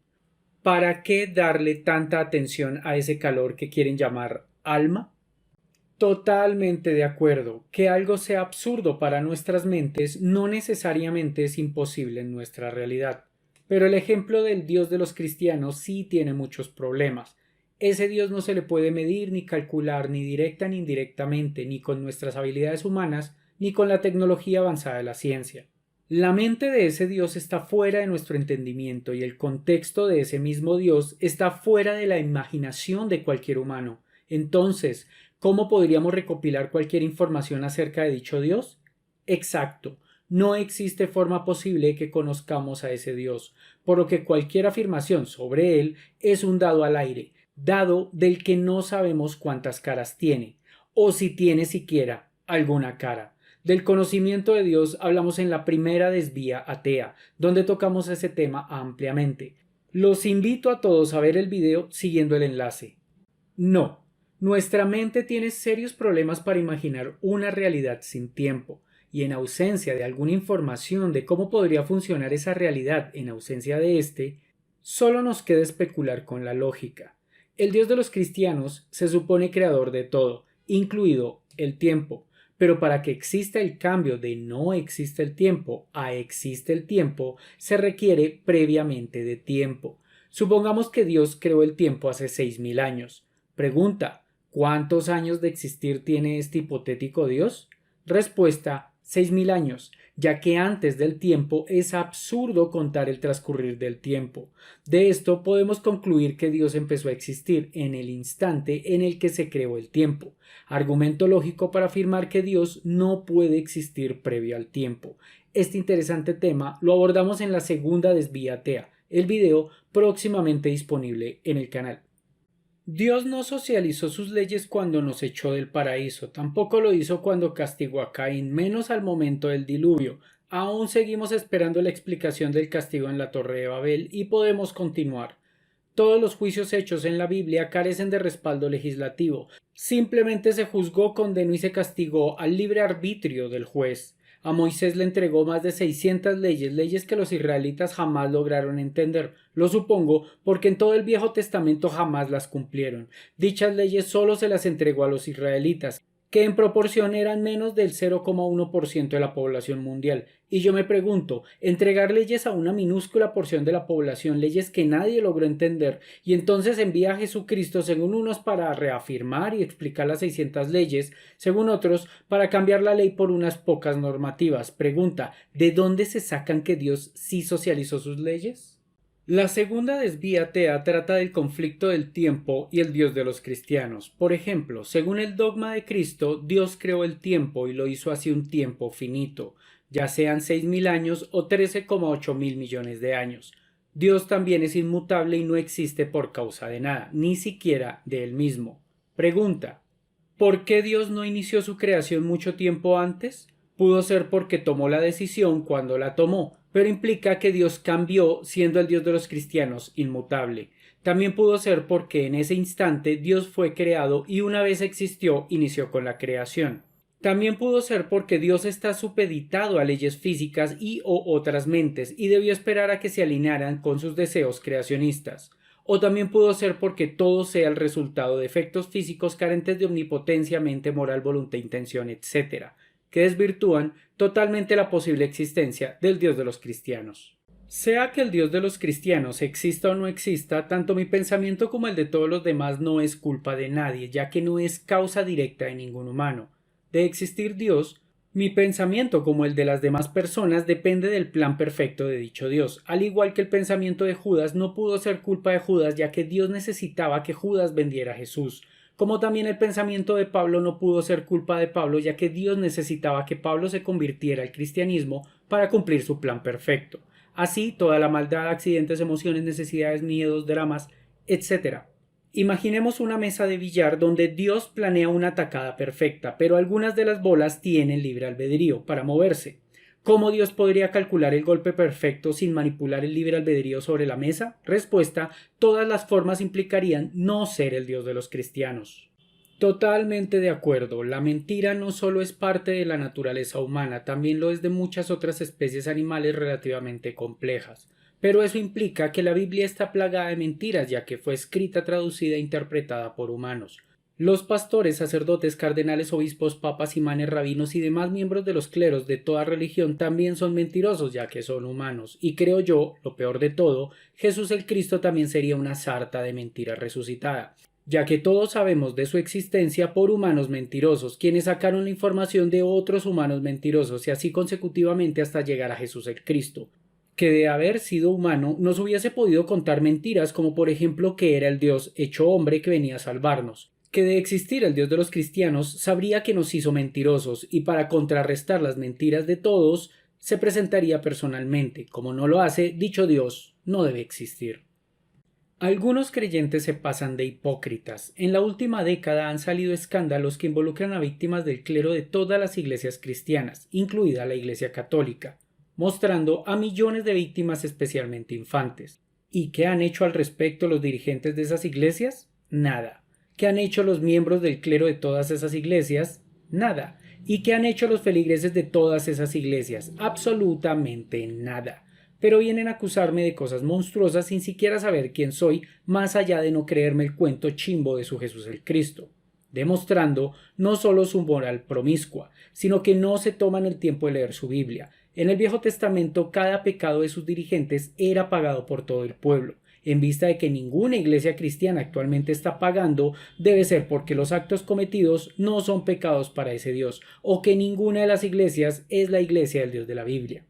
¿Para qué darle tanta atención a ese calor que quieren llamar alma? Totalmente de acuerdo. Que algo sea absurdo para nuestras mentes no necesariamente es imposible en nuestra realidad. Pero el ejemplo del Dios de los cristianos sí tiene muchos problemas. Ese Dios no se le puede medir ni calcular ni directa ni indirectamente, ni con nuestras habilidades humanas, ni con la tecnología avanzada de la ciencia. La mente de ese Dios está fuera de nuestro entendimiento y el contexto de ese mismo Dios está fuera de la imaginación de cualquier humano. Entonces, ¿cómo podríamos recopilar cualquier información acerca de dicho Dios? Exacto. No existe forma posible que conozcamos a ese Dios, por lo que cualquier afirmación sobre él es un dado al aire, dado del que no sabemos cuántas caras tiene, o si tiene siquiera alguna cara. Del conocimiento de Dios hablamos en la primera desvía atea, donde tocamos ese tema ampliamente. Los invito a todos a ver el video siguiendo el enlace. No, nuestra mente tiene serios problemas para imaginar una realidad sin tiempo. Y en ausencia de alguna información de cómo podría funcionar esa realidad en ausencia de éste, solo nos queda especular con la lógica. El Dios de los cristianos se supone creador de todo, incluido el tiempo, pero para que exista el cambio de no existe el tiempo a existe el tiempo, se requiere previamente de tiempo. Supongamos que Dios creó el tiempo hace 6.000 años. Pregunta: ¿cuántos años de existir tiene este hipotético Dios? Respuesta: 6.000 años, ya que antes del tiempo es absurdo contar el transcurrir del tiempo. De esto podemos concluir que Dios empezó a existir en el instante en el que se creó el tiempo. Argumento lógico para afirmar que Dios no puede existir previo al tiempo. Este interesante tema lo abordamos en la segunda desvía atea, el video próximamente disponible en el canal. Dios no socializó sus leyes cuando nos echó del paraíso, tampoco lo hizo cuando castigó a Caín, menos al momento del diluvio. Aún seguimos esperando la explicación del castigo en la Torre de Babel y podemos continuar. Todos los juicios hechos en la Biblia carecen de respaldo legislativo. Simplemente se juzgó, condenó y se castigó al libre arbitrio del juez. A Moisés le entregó más de 600 leyes que los israelitas jamás lograron entender. Lo supongo porque en todo el Viejo Testamento jamás las cumplieron. Dichas leyes solo se las entregó a los israelitas. que en proporción eran menos del 0,1% de la población mundial. Y yo me pregunto, entregar leyes a una minúscula porción de la población, leyes que nadie logró entender, y entonces envía a Jesucristo según unos para reafirmar y explicar las 600 leyes, según otros para cambiar la ley por unas pocas normativas. Pregunta, ¿de dónde se sacan que Dios sí socializó sus leyes? La segunda desvíatea trata del conflicto del tiempo y el Dios de los cristianos. Por ejemplo, según el dogma de Cristo, Dios creó el tiempo y lo hizo así un tiempo finito, ya sean 6.000 años o 13,8 mil millones de años. Dios también es inmutable y no existe por causa de nada, ni siquiera de él mismo. Pregunta: ¿por qué Dios no inició su creación mucho tiempo antes? Pudo ser porque tomó la decisión cuando la tomó, pero implica que Dios cambió siendo el Dios de los cristianos inmutable. También pudo ser porque en ese instante Dios fue creado y una vez existió, inició con la creación. También pudo ser porque Dios está supeditado a leyes físicas y o otras mentes y debió esperar a que se alinearan con sus deseos creacionistas. O también pudo ser porque todo sea el resultado de efectos físicos carentes de omnipotencia, mente, moral, voluntad, intención, etc., que desvirtúan totalmente la posible existencia del Dios de los cristianos. Sea que el Dios de los cristianos exista o no exista, tanto mi pensamiento como el de todos los demás no es culpa de nadie, ya que no es causa directa de ningún humano. De existir Dios, mi pensamiento como el de las demás personas depende del plan perfecto de dicho Dios, al igual que el pensamiento de Judas no pudo ser culpa de Judas, ya que Dios necesitaba que Judas vendiera a Jesús, como también el pensamiento de Pablo no pudo ser culpa de Pablo, ya que Dios necesitaba que Pablo se convirtiera al cristianismo para cumplir su plan perfecto. Así, toda la maldad, accidentes, emociones, necesidades, miedos, dramas, etc. Imaginemos una mesa de billar donde Dios planea una tacada perfecta, pero algunas de las bolas tienen libre albedrío para moverse. ¿Cómo Dios podría calcular el golpe perfecto sin manipular el libre albedrío sobre la mesa? Respuesta: todas las formas implicarían no ser el Dios de los cristianos. Totalmente de acuerdo, la mentira no solo es parte de la naturaleza humana, también lo es de muchas otras especies animales relativamente complejas. Pero eso implica que la Biblia está plagada de mentiras, ya que fue escrita, traducida e interpretada por humanos. Los pastores, sacerdotes, cardenales, obispos, papas, imanes, rabinos y demás miembros de los cleros de toda religión también son mentirosos, ya que son humanos. Y creo yo, lo peor de todo, Jesús el Cristo también sería una sarta de mentira resucitada, ya que todos sabemos de su existencia por humanos mentirosos, quienes sacaron la información de otros humanos mentirosos y así consecutivamente hasta llegar a Jesús el Cristo, que de haber sido humano nos hubiese podido contar mentiras como por ejemplo que era el Dios hecho hombre que venía a salvarnos, que de existir el Dios de los cristianos sabría que nos hizo mentirosos y para contrarrestar las mentiras de todos se presentaría personalmente. Como no lo hace, dicho Dios no debe existir. Algunos creyentes se pasan de hipócritas. En la última década han salido escándalos que involucran a víctimas del clero de todas las iglesias cristianas, incluida la Iglesia Católica, mostrando a millones de víctimas, especialmente infantes. ¿Y qué han hecho al respecto los dirigentes de esas iglesias? Nada. ¿Qué han hecho los miembros del clero de todas esas iglesias? Nada. ¿Y qué han hecho los feligreses de todas esas iglesias? Absolutamente nada. Pero vienen a acusarme de cosas monstruosas sin siquiera saber quién soy, más allá de no creerme el cuento chimbo de su Jesús el Cristo, demostrando no solo su moral promiscua, sino que no se toman el tiempo de leer su Biblia. En el Viejo Testamento cada pecado de sus dirigentes era pagado por todo el pueblo. En vista de que ninguna iglesia cristiana actualmente está pagando, debe ser porque los actos cometidos no son pecados para ese Dios, o que ninguna de las iglesias es la iglesia del Dios de la Biblia.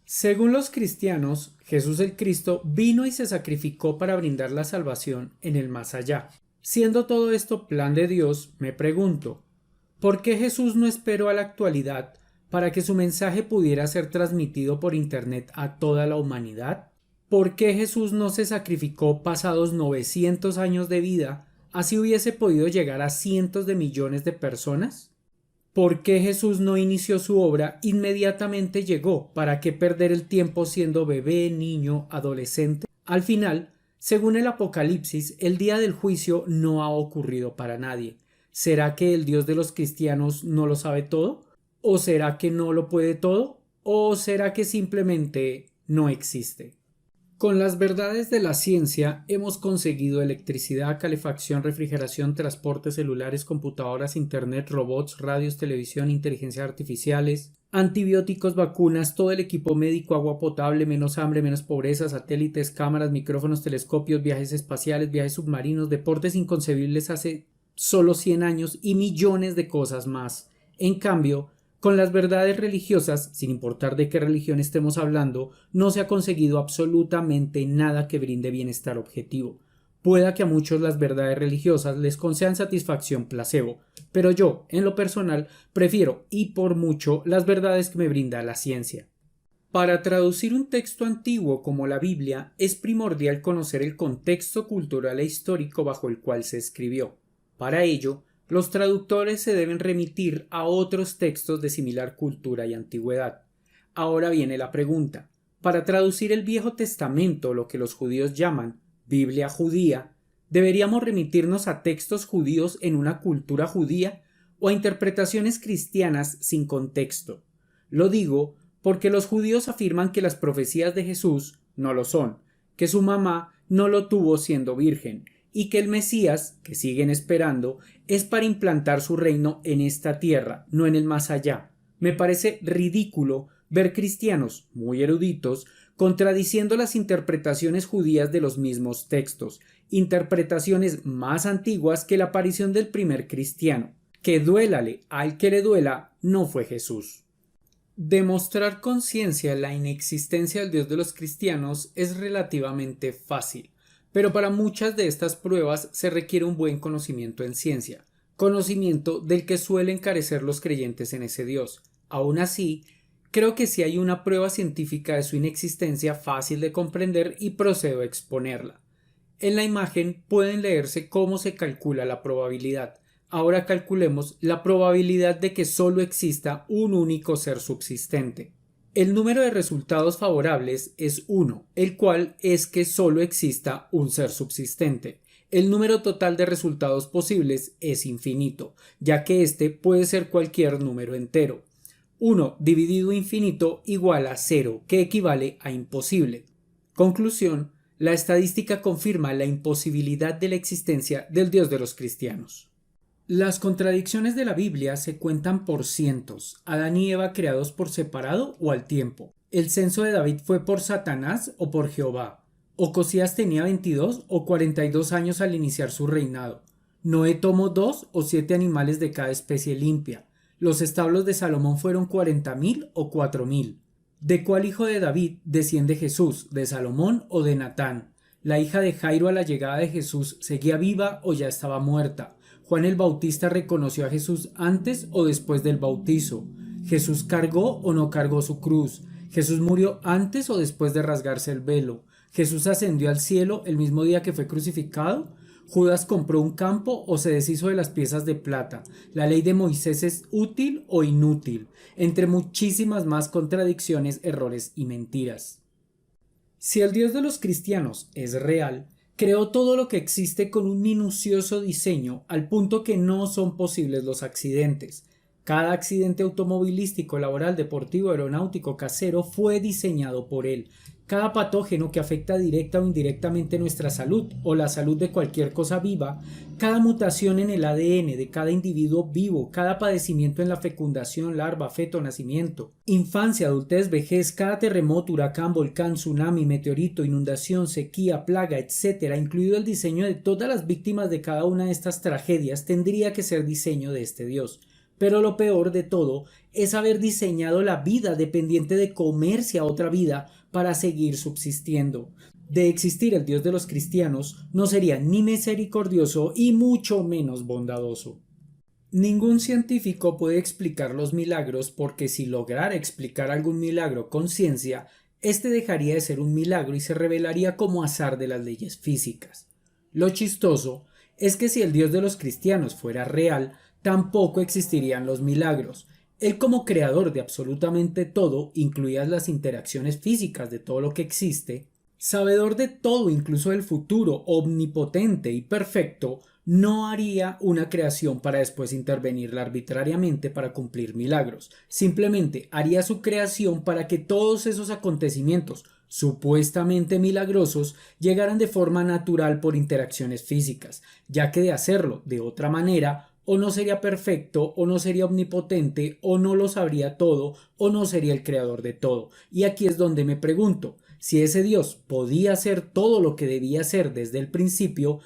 Según los cristianos, Jesús el Cristo vino y se sacrificó para brindar la salvación en el más allá. Siendo todo esto plan de Dios, me pregunto, ¿por qué Jesús no esperó a la actualidad para que su mensaje pudiera ser transmitido por Internet a toda la humanidad? ¿Por qué Jesús no se sacrificó pasados 900 años de vida, así hubiese podido llegar a cientos de millones de personas? ¿Por qué Jesús no inició su obra inmediatamente llegó? ¿Para qué perder el tiempo siendo bebé, niño, adolescente? Al final, según el Apocalipsis, el día del juicio no ha ocurrido para nadie. ¿Será que el Dios de los cristianos no lo sabe todo? ¿O será que no lo puede todo? ¿O será que simplemente no existe? Con las verdades de la ciencia hemos conseguido electricidad, calefacción, refrigeración, transportes celulares, computadoras, internet, robots, radios, televisión, inteligencias artificiales, antibióticos, vacunas, todo el equipo médico, agua potable, menos hambre, menos pobreza, satélites, cámaras, micrófonos, telescopios, viajes espaciales, viajes submarinos, deportes inconcebibles hace solo 100 años y millones de cosas más. En cambio, con las verdades religiosas, sin importar de qué religión estemos hablando, no se ha conseguido absolutamente nada que brinde bienestar objetivo. Pueda que a muchos las verdades religiosas les concedan satisfacción placebo, pero yo, en lo personal, prefiero, y por mucho, las verdades que me brinda la ciencia. Para traducir un texto antiguo como la Biblia, es primordial conocer el contexto cultural e histórico bajo el cual se escribió. Para ello, los traductores se deben remitir a otros textos de similar cultura y antigüedad. Ahora viene la pregunta. Para traducir el Viejo Testamento, lo que los judíos llaman Biblia judía, ¿deberíamos remitirnos a textos judíos en una cultura judía o a interpretaciones cristianas sin contexto? Lo digo porque los judíos afirman que las profecías de Jesús no lo son, que su mamá no lo tuvo siendo virgen, y que el Mesías, que siguen esperando, es para implantar su reino en esta tierra, no en el más allá. Me parece ridículo ver cristianos, muy eruditos, contradiciendo las interpretaciones judías de los mismos textos, interpretaciones más antiguas que la aparición del primer cristiano. Que duélale al que le duela, no fue Jesús. Demostrar con ciencia la inexistencia del Dios de los cristianos es relativamente fácil. Pero para muchas de estas pruebas se requiere un buen conocimiento en ciencia, conocimiento del que suelen carecer los creyentes en ese Dios. Aún así, creo que sí hay una prueba científica de su inexistencia fácil de comprender y procedo a exponerla. En la imagen pueden leerse cómo se calcula la probabilidad. Ahora calculemos la probabilidad de que solo exista un único ser subsistente. El número de resultados favorables es 1, el cual es que solo exista un ser subsistente. El número total de resultados posibles es infinito, ya que este puede ser cualquier número entero. 1 dividido infinito igual a 0, que equivale a imposible. Conclusión: la estadística confirma la imposibilidad de la existencia del Dios de los cristianos. Las contradicciones de la Biblia se cuentan por cientos. Adán y Eva creados por separado o al tiempo. El censo de David fue por Satanás o por Jehová. Ocosías tenía 22 o 42 años al iniciar su reinado. Noé tomó 2 o 7 animales de cada especie limpia. Los establos de Salomón fueron 40.000 o 4.000. ¿De cuál hijo de David desciende Jesús? ¿De Salomón o de Natán? ¿La hija de Jairo a la llegada de Jesús seguía viva o ya estaba muerta? ¿Juan el Bautista reconoció a Jesús antes o después del bautizo? ¿Jesús cargó o no cargó su cruz? ¿Jesús murió antes o después de rasgarse el velo? ¿Jesús ascendió al cielo el mismo día que fue crucificado? ¿Judas compró un campo o se deshizo de las piezas de plata? ¿La ley de Moisés es útil o inútil? Entre muchísimas más contradicciones, errores y mentiras. Si el Dios de los cristianos es real, creó todo lo que existe con un minucioso diseño al punto que no son posibles los accidentes. Cada accidente automovilístico, laboral, deportivo, aeronáutico, casero fue diseñado por él. Cada patógeno que afecta directa o indirectamente nuestra salud o la salud de cualquier cosa viva, cada mutación en el ADN de cada individuo vivo, cada padecimiento en la fecundación, larva, feto, nacimiento, infancia, adultez, vejez, cada terremoto, huracán, volcán, tsunami, meteorito, inundación, sequía, plaga, etc., incluido el diseño de todas las víctimas de cada una de estas tragedias, tendría que ser diseño de este Dios. Pero lo peor de todo es haber diseñado la vida dependiente de comerse a otra vida para seguir subsistiendo. De existir el Dios de los cristianos, no sería ni misericordioso y mucho menos bondadoso. Ningún científico puede explicar los milagros porque si lograra explicar algún milagro con ciencia, este dejaría de ser un milagro y se revelaría como azar de las leyes físicas. Lo chistoso es que si el Dios de los cristianos fuera real, tampoco existirían los milagros. Él, como creador de absolutamente todo, incluidas las interacciones físicas de todo lo que existe, sabedor de todo, incluso del futuro, omnipotente y perfecto, no haría una creación para después intervenirla arbitrariamente para cumplir milagros. Simplemente haría su creación para que todos esos acontecimientos, supuestamente milagrosos, llegaran de forma natural por interacciones físicas, ya que de hacerlo de otra manera, o no sería perfecto, o no sería omnipotente, o no lo sabría todo, o no sería el creador de todo. Y aquí es donde me pregunto, si ese Dios podía hacer todo lo que debía hacer desde el principio,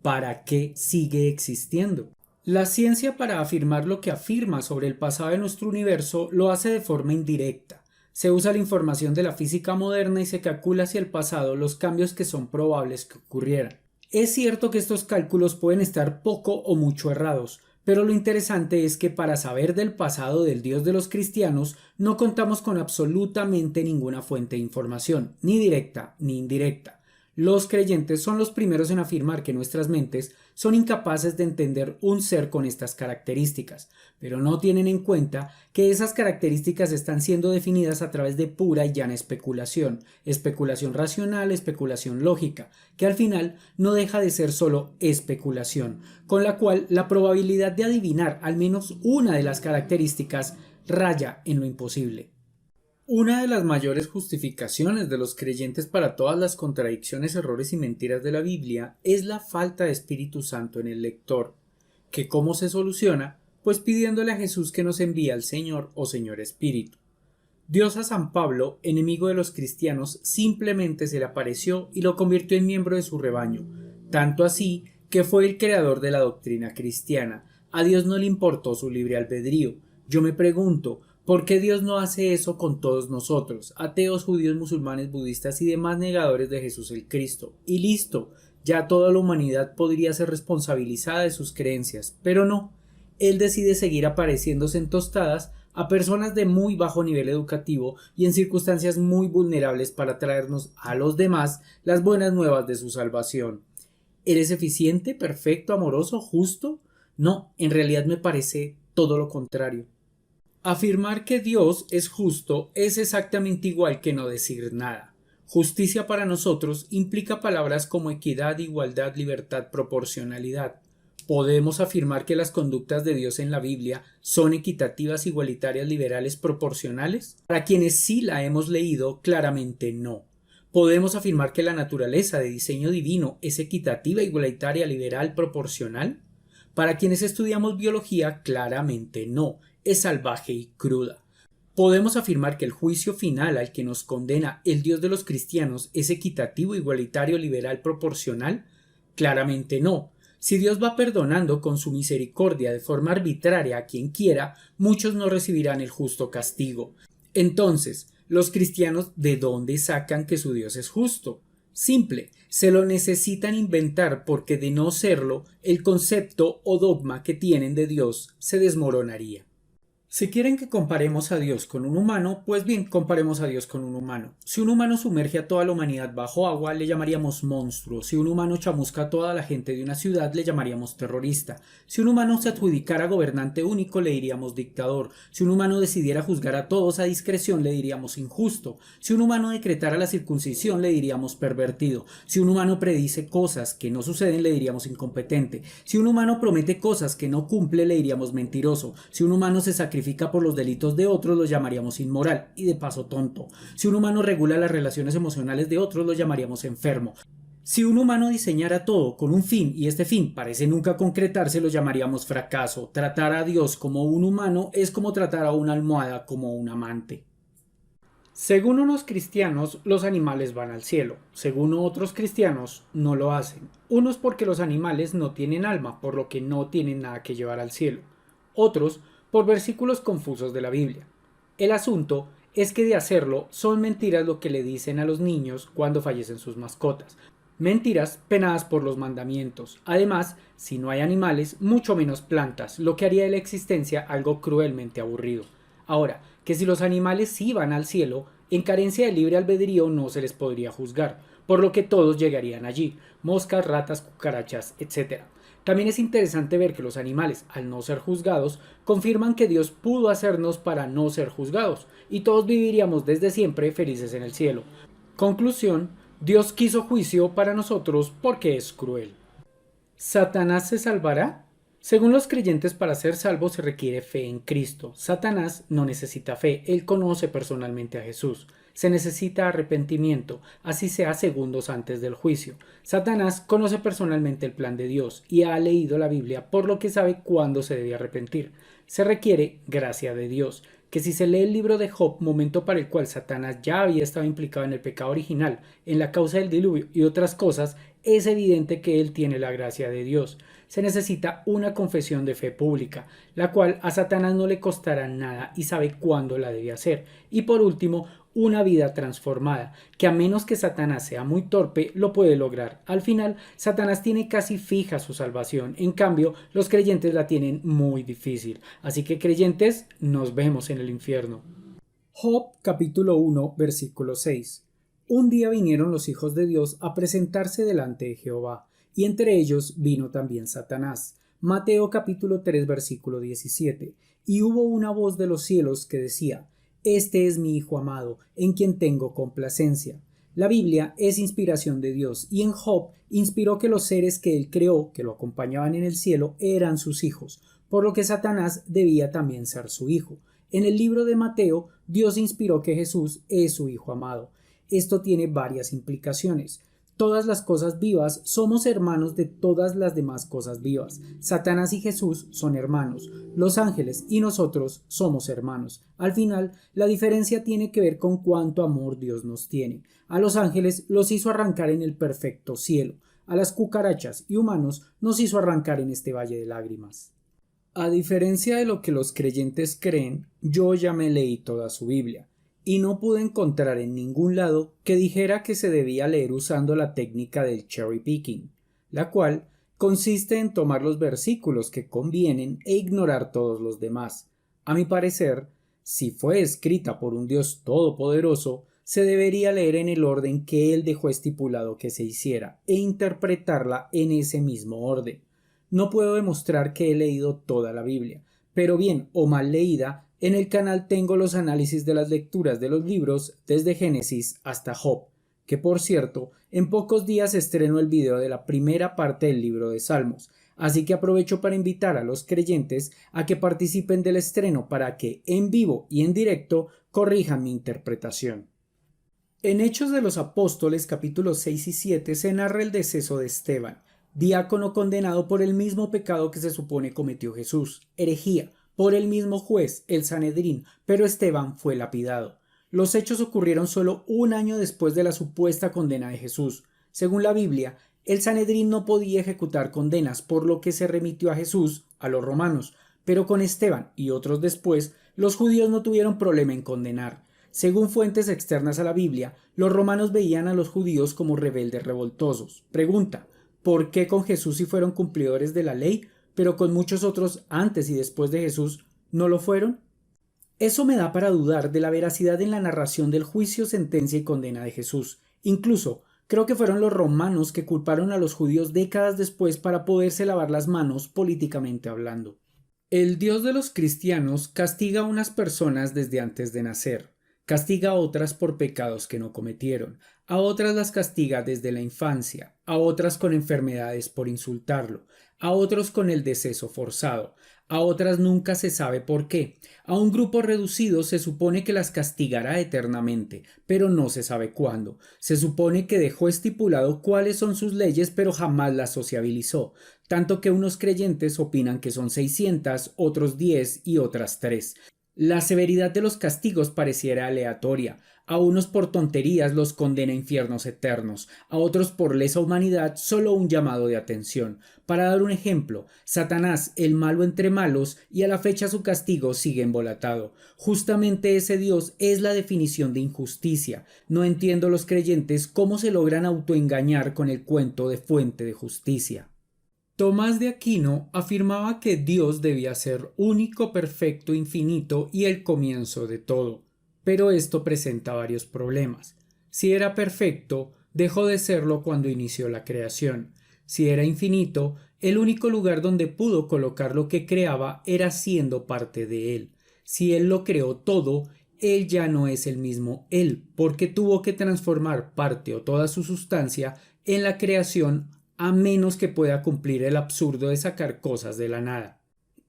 ¿para qué sigue existiendo? La ciencia, para afirmar lo que afirma sobre el pasado de nuestro universo, lo hace de forma indirecta. Se usa la información de la física moderna y se calcula hacia el pasado los cambios que son probables que ocurrieran. Es cierto que estos cálculos pueden estar poco o mucho errados, pero lo interesante es que para saber del pasado del Dios de los cristianos no contamos con absolutamente ninguna fuente de información, ni directa ni indirecta. Los creyentes son los primeros en afirmar que nuestras mentes son incapaces de entender un ser con estas características, pero no tienen en cuenta que esas características están siendo definidas a través de pura y llana especulación, especulación racional, especulación lógica, que al final no deja de ser solo especulación, con la cual la probabilidad de adivinar al menos una de las características raya en lo imposible. Una de las mayores justificaciones de los creyentes para todas las contradicciones, errores y mentiras de la Biblia es la falta de Espíritu Santo en el lector. ¿Que cómo se soluciona? Pues pidiéndole a Jesús que nos envíe al Señor o Señor Espíritu. Dios a San Pablo, enemigo de los cristianos, simplemente se le apareció y lo convirtió en miembro de su rebaño, tanto así que fue el creador de la doctrina cristiana. A Dios no le importó su libre albedrío. Yo me pregunto, ¿por qué Dios no hace eso con todos nosotros, ateos, judíos, musulmanes, budistas y demás negadores de Jesús el Cristo? Y listo, ya toda la humanidad podría ser responsabilizada de sus creencias, pero no. Él decide seguir apareciéndose en tostadas a personas de muy bajo nivel educativo y en circunstancias muy vulnerables para traernos a los demás las buenas nuevas de su salvación. ¿Eres eficiente, perfecto, amoroso, justo? No, en realidad me parece todo lo contrario. Afirmar que Dios es justo es exactamente igual que no decir nada. Justicia para nosotros implica palabras como equidad, igualdad, libertad, proporcionalidad. ¿Podemos afirmar que las conductas de Dios en la Biblia son equitativas, igualitarias, liberales, proporcionales? Para quienes sí la hemos leído, claramente no. ¿Podemos afirmar que la naturaleza de diseño divino es equitativa, igualitaria, liberal, proporcional? Para quienes estudiamos biología, claramente no. Es salvaje y cruda. ¿Podemos afirmar que el juicio final al que nos condena el Dios de los cristianos es equitativo, igualitario, liberal, proporcional? Claramente no. Si Dios va perdonando con su misericordia de forma arbitraria a quien quiera, muchos no recibirán el justo castigo. Entonces, ¿los cristianos de dónde sacan que su Dios es justo? Simple, se lo necesitan inventar porque de no serlo, el concepto o dogma que tienen de Dios se desmoronaría. Si quieren que comparemos a Dios con un humano, pues bien, comparemos a Dios con un humano. Si un humano sumerge a toda la humanidad bajo agua, le llamaríamos monstruo. Si un humano chamusca a toda la gente de una ciudad, le llamaríamos terrorista. Si un humano se adjudicara gobernante único, le diríamos dictador. Si un humano decidiera juzgar a todos a discreción, le diríamos injusto. Si un humano decretara la circuncisión, le diríamos pervertido. Si un humano predice cosas que no suceden, le diríamos incompetente. Si un humano promete cosas que no cumple, le diríamos mentiroso. Si un humano se sacrifica por los delitos de otros, lo llamaríamos inmoral y de paso tonto. Si un humano regula las relaciones emocionales de otros, lo llamaríamos enfermo. Si un humano diseñara todo con un fin y este fin parece nunca concretarse, lo llamaríamos fracaso. Tratar a Dios como un humano es como tratar a una almohada como un amante. Según unos cristianos, los animales van al cielo. Según otros cristianos, no lo hacen. Unos porque los animales no tienen alma, por lo que no tienen nada que llevar al cielo. Otros por versículos confusos de la Biblia. El asunto es que de hacerlo son mentiras lo que le dicen a los niños cuando fallecen sus mascotas. Mentiras penadas por los mandamientos. Además, si no hay animales, mucho menos plantas, lo que haría de la existencia algo cruelmente aburrido. Ahora, que si los animales sí van al cielo, en carencia de libre albedrío no se les podría juzgar, por lo que todos llegarían allí, moscas, ratas, cucarachas, etc. También es interesante ver que los animales, al no ser juzgados, confirman que Dios pudo hacernos para no ser juzgados, y todos viviríamos desde siempre felices en el cielo. Conclusión, Dios quiso juicio para nosotros porque es cruel. ¿Satanás se salvará? Según los creyentes, para ser salvos se requiere fe en Cristo. Satanás no necesita fe, él conoce personalmente a Jesús. Se necesita arrepentimiento, así sea segundos antes del juicio. Satanás conoce personalmente el plan de Dios y ha leído la Biblia, por lo que sabe cuándo se debe arrepentir. Se requiere gracia de Dios, que si se lee el libro de Job, momento para el cual Satanás ya había estado implicado en el pecado original, en la causa del diluvio y otras cosas, es evidente que él tiene la gracia de Dios. Se necesita una confesión de fe pública, la cual a Satanás no le costará nada y sabe cuándo la debe hacer. Y por último, una vida transformada, que a menos que Satanás sea muy torpe, lo puede lograr. Al final, Satanás tiene casi fija su salvación, en cambio, los creyentes la tienen muy difícil. Así que creyentes, nos vemos en el infierno. Job capítulo 1 versículo 6. Un día vinieron los hijos de Dios a presentarse delante de Jehová, y entre ellos vino también Satanás. Mateo capítulo 3 versículo 17. Y hubo una voz de los cielos que decía: Este es mi Hijo amado, en quien tengo complacencia. La Biblia es inspiración de Dios, y en Job inspiró que los seres que él creó, que lo acompañaban en el cielo, eran sus hijos, por lo que Satanás debía también ser su hijo. En el libro de Mateo, Dios inspiró que Jesús es su Hijo amado. Esto tiene varias implicaciones. Todas las cosas vivas somos hermanos de todas las demás cosas vivas. Satanás y Jesús son hermanos. Los ángeles y nosotros somos hermanos. Al final, la diferencia tiene que ver con cuánto amor Dios nos tiene. A los ángeles los hizo arrancar en el perfecto cielo. A las cucarachas y humanos nos hizo arrancar en este valle de lágrimas. A diferencia de lo que los creyentes creen, yo ya me leí toda su Biblia, y no pude encontrar en ningún lado que dijera que se debía leer usando la técnica del cherry picking, la cual consiste en tomar los versículos que convienen e ignorar todos los demás. A mi parecer, si fue escrita por un Dios todopoderoso, se debería leer en el orden que él dejó estipulado que se hiciera e interpretarla en ese mismo orden. No puedo demostrar que he leído toda la Biblia, pero bien o mal leída, en el canal tengo los análisis de las lecturas de los libros desde Génesis hasta Job, que por cierto, en pocos días estreno el video de la primera parte del libro de Salmos, así que aprovecho para invitar a los creyentes a que participen del estreno para que, en vivo y en directo, corrijan mi interpretación. En Hechos de los Apóstoles capítulos 6 y 7 se narra el deceso de Esteban, diácono condenado por el mismo pecado que se supone cometió Jesús, herejía, por el mismo juez, el Sanedrín, pero Esteban fue lapidado. Los hechos ocurrieron solo un año después de la supuesta condena de Jesús. Según la Biblia, el Sanedrín no podía ejecutar condenas, por lo que se remitió a Jesús, a los romanos, pero con Esteban y otros después, los judíos no tuvieron problema en condenar. Según fuentes externas a la Biblia, los romanos veían a los judíos como rebeldes revoltosos. Pregunta: ¿por qué con Jesús sí fueron cumplidores de la ley, pero con muchos otros antes y después de Jesús no lo fueron? Eso me da para dudar de la veracidad en la narración del juicio, sentencia y condena de Jesús. Incluso, creo que fueron los romanos que culparon a los judíos décadas después para poderse lavar las manos políticamente hablando. El Dios de los cristianos castiga a unas personas desde antes de nacer. Castiga a otras por pecados que no cometieron, a otras las castiga desde la infancia, a otras con enfermedades por insultarlo, a otros con el deceso forzado, a otras nunca se sabe por qué. A un grupo reducido se supone que las castigará eternamente, pero no se sabe cuándo. Se supone que dejó estipulado cuáles son sus leyes, pero jamás las sociabilizó, tanto que unos creyentes opinan que son 600, otros 10 y otras 3. La severidad de los castigos pareciera aleatoria. A unos por tonterías los condena a infiernos eternos, a otros por lesa humanidad solo un llamado de atención. Para dar un ejemplo, Satanás, el malo entre malos, y a la fecha su castigo sigue embolatado. Justamente ese Dios es la definición de injusticia. No entiendo los creyentes cómo se logran autoengañar con el cuento de fuente de justicia. Tomás de Aquino afirmaba que Dios debía ser único, perfecto, infinito y el comienzo de todo, pero esto presenta varios problemas. Si era perfecto, dejó de serlo cuando inició la creación. Si era infinito, el único lugar donde pudo colocar lo que creaba era siendo parte de él. Si él lo creó todo, él ya no es el mismo él, porque tuvo que transformar parte o toda su sustancia en la creación, a menos que pueda cumplir el absurdo de sacar cosas de la nada.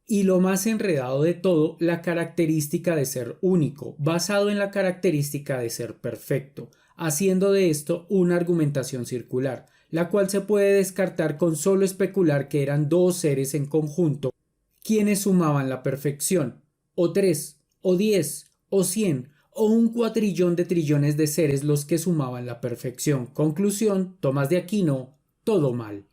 Y lo más enredado de todo, la característica de ser único, basado en la característica de ser perfecto, haciendo de esto una argumentación circular, la cual se puede descartar con solo especular que eran dos seres en conjunto quienes sumaban la perfección, o 3, o 10, o 100, o un cuatrillón de trillones de seres los que sumaban la perfección. Conclusión, Tomás de Aquino, todo mal.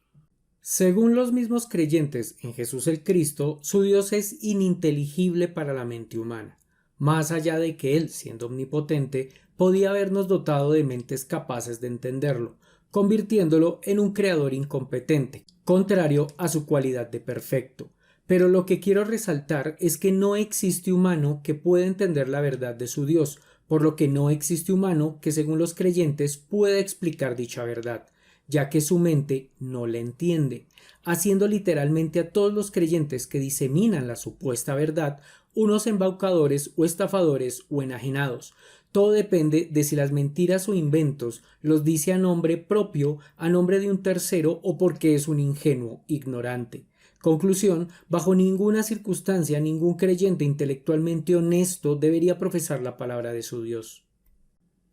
Según los mismos creyentes en Jesús el Cristo, su Dios es ininteligible para la mente humana, más allá de que Él, siendo omnipotente, podía habernos dotado de mentes capaces de entenderlo, convirtiéndolo en un creador incompetente, contrario a su cualidad de perfecto. Pero lo que quiero resaltar es que no existe humano que pueda entender la verdad de su Dios, por lo que no existe humano que, según los creyentes, pueda explicar dicha verdad, ya que su mente no la entiende, haciendo literalmente a todos los creyentes que diseminan la supuesta verdad unos embaucadores o estafadores o enajenados. Todo depende de si las mentiras o inventos los dice a nombre propio, a nombre de un tercero o porque es un ingenuo, ignorante. Conclusión, bajo ninguna circunstancia ningún creyente intelectualmente honesto debería profesar la palabra de su Dios.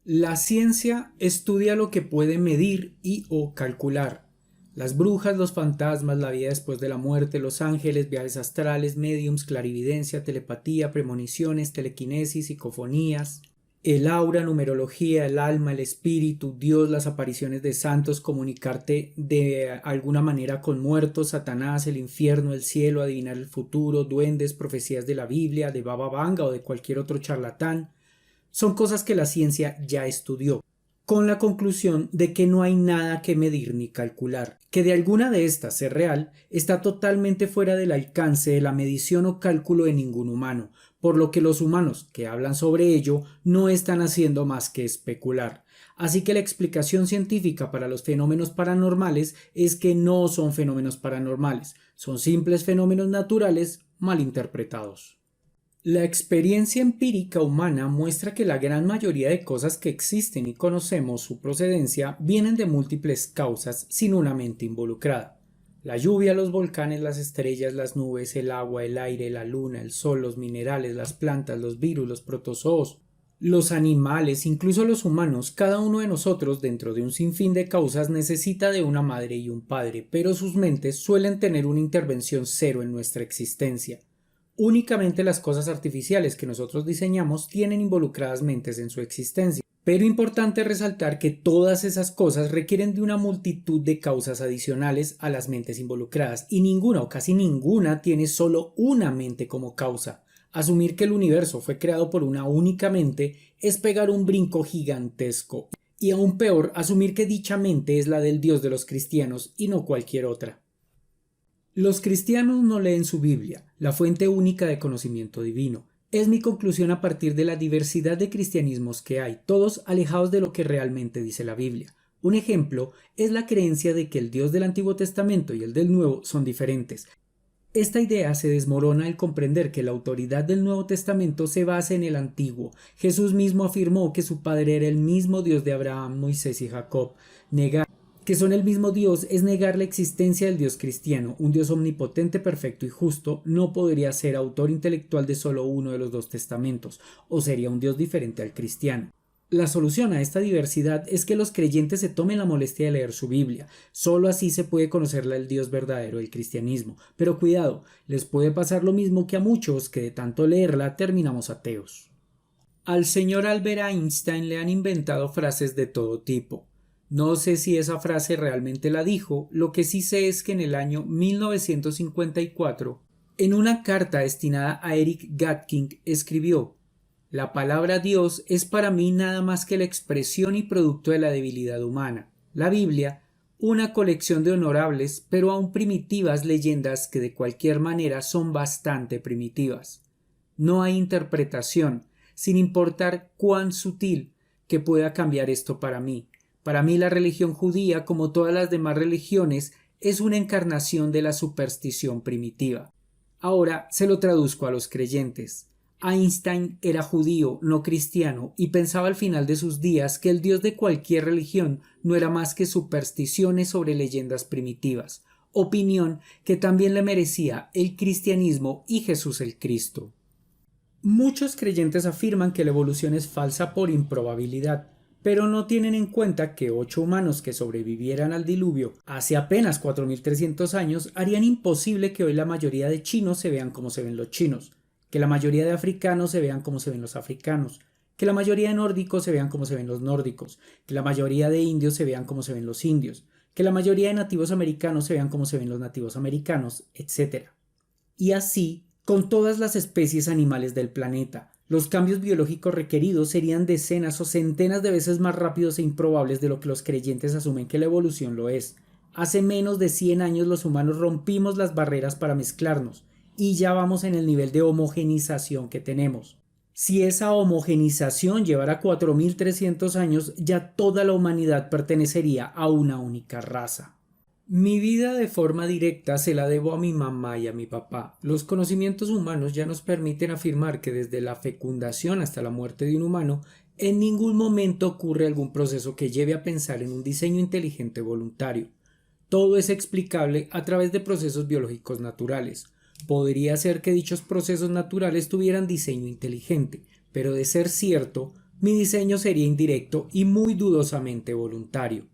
La ciencia estudia lo que puede medir y o calcular. Las brujas, los fantasmas, la vida después de la muerte, los ángeles, viajes astrales, médiums, clarividencia, telepatía, premoniciones, telequinesis, psicofonías, el aura, numerología, el alma, el espíritu, Dios, las apariciones de santos, comunicarte de alguna manera con muertos, Satanás, el infierno, el cielo, adivinar el futuro, duendes, profecías de la Biblia, de Baba Vanga o de cualquier otro charlatán. Son cosas que la ciencia ya estudió, con la conclusión de que no hay nada que medir ni calcular, que de alguna de estas ser real está totalmente fuera del alcance de la medición o cálculo de ningún humano, por lo que los humanos que hablan sobre ello no están haciendo más que especular. Así que la explicación científica para los fenómenos paranormales es que no son fenómenos paranormales, son simples fenómenos naturales mal interpretados. La experiencia empírica humana muestra que la gran mayoría de cosas que existen y conocemos su procedencia vienen de múltiples causas sin una mente involucrada. La lluvia, los volcanes, las estrellas, las nubes, el agua, el aire, la luna, el sol, los minerales, las plantas, los virus, los protozoos, los animales, incluso los humanos, cada uno de nosotros dentro de un sinfín de causas necesita de una madre y un padre, pero sus mentes suelen tener una intervención cero en nuestra existencia. Únicamente las cosas artificiales que nosotros diseñamos tienen involucradas mentes en su existencia. Pero importante resaltar que todas esas cosas requieren de una multitud de causas adicionales a las mentes involucradas y ninguna o casi ninguna tiene solo una mente como causa. Asumir que el universo fue creado por una única mente es pegar un brinco gigantesco. Y aún peor, asumir que dicha mente es la del Dios de los cristianos y no cualquier otra. Los cristianos no leen su Biblia, la fuente única de conocimiento divino. Es mi conclusión a partir de la diversidad de cristianismos que hay, todos alejados de lo que realmente dice la Biblia. Un ejemplo es la creencia de que el Dios del Antiguo Testamento y el del Nuevo son diferentes. Esta idea se desmorona al comprender que la autoridad del Nuevo Testamento se basa en el Antiguo. Jesús mismo afirmó que su Padre era el mismo Dios de Abraham, Moisés y Jacob. Negar que son el mismo Dios es negar la existencia del Dios cristiano. Un Dios omnipotente, perfecto y justo no podría ser autor intelectual de solo uno de los dos testamentos, o sería un Dios diferente al cristiano. La solución a esta diversidad es que los creyentes se tomen la molestia de leer su Biblia. Solo así se puede conocerla el Dios verdadero del cristianismo. Pero cuidado, les puede pasar lo mismo que a muchos que de tanto leerla terminamos ateos. Al señor Albert Einstein le han inventado frases de todo tipo. No sé si esa frase realmente la dijo, lo que sí sé es que en el año 1954, en una carta destinada a Eric Gatking, escribió: «La palabra Dios es para mí nada más que la expresión y producto de la debilidad humana. La Biblia, una colección de honorables pero aún primitivas leyendas que de cualquier manera son bastante primitivas. No hay interpretación, sin importar cuán sutil, que pueda cambiar esto para mí. Para mí la religión judía, como todas las demás religiones, es una encarnación de la superstición primitiva». Ahora se lo traduzco a los creyentes. Einstein era judío, no cristiano, y pensaba al final de sus días que el Dios de cualquier religión no era más que supersticiones sobre leyendas primitivas. opinión que también le merecía el cristianismo y Jesús el Cristo. Muchos creyentes afirman que la evolución es falsa por improbabilidad, pero no tienen en cuenta que 8 humanos que sobrevivieran al diluvio hace apenas 4300 años harían imposible que hoy la mayoría de chinos se vean como se ven los chinos, que la mayoría de africanos se vean como se ven los africanos, que la mayoría de nórdicos se vean como se ven los nórdicos, que la mayoría de indios se vean como se ven los indios, que la mayoría de nativos americanos se vean como se ven los nativos americanos, etc. Y así con todas las especies animales del planeta. Los cambios biológicos requeridos serían decenas o centenas de veces más rápidos e improbables de lo que los creyentes asumen que la evolución lo es. Hace menos de 100 años los humanos rompimos las barreras para mezclarnos, y ya vamos en el nivel de homogenización que tenemos. Si esa homogenización llevara 4300 años, ya toda la humanidad pertenecería a una única raza. Mi vida de forma directa se la debo a mi mamá y a mi papá. Los conocimientos humanos ya nos permiten afirmar que desde la fecundación hasta la muerte de un humano, en ningún momento ocurre algún proceso que lleve a pensar en un diseño inteligente voluntario. Todo es explicable a través de procesos biológicos naturales. Podría ser que dichos procesos naturales tuvieran diseño inteligente, pero de ser cierto, mi diseño sería indirecto y muy dudosamente voluntario.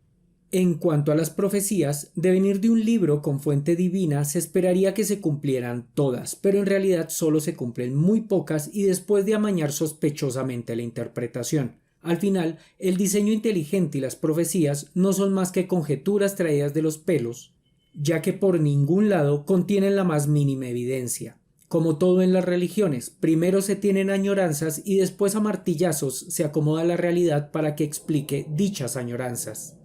En cuanto a las profecías, de venir de un libro con fuente divina, se esperaría que se cumplieran todas, pero en realidad solo se cumplen muy pocas y después de amañar sospechosamente la interpretación. Al final, el diseño inteligente y las profecías no son más que conjeturas traídas de los pelos, ya que por ningún lado contienen la más mínima evidencia. Como todo en las religiones, primero se tienen añoranzas y después a martillazos se acomoda la realidad para que explique dichas añoranzas.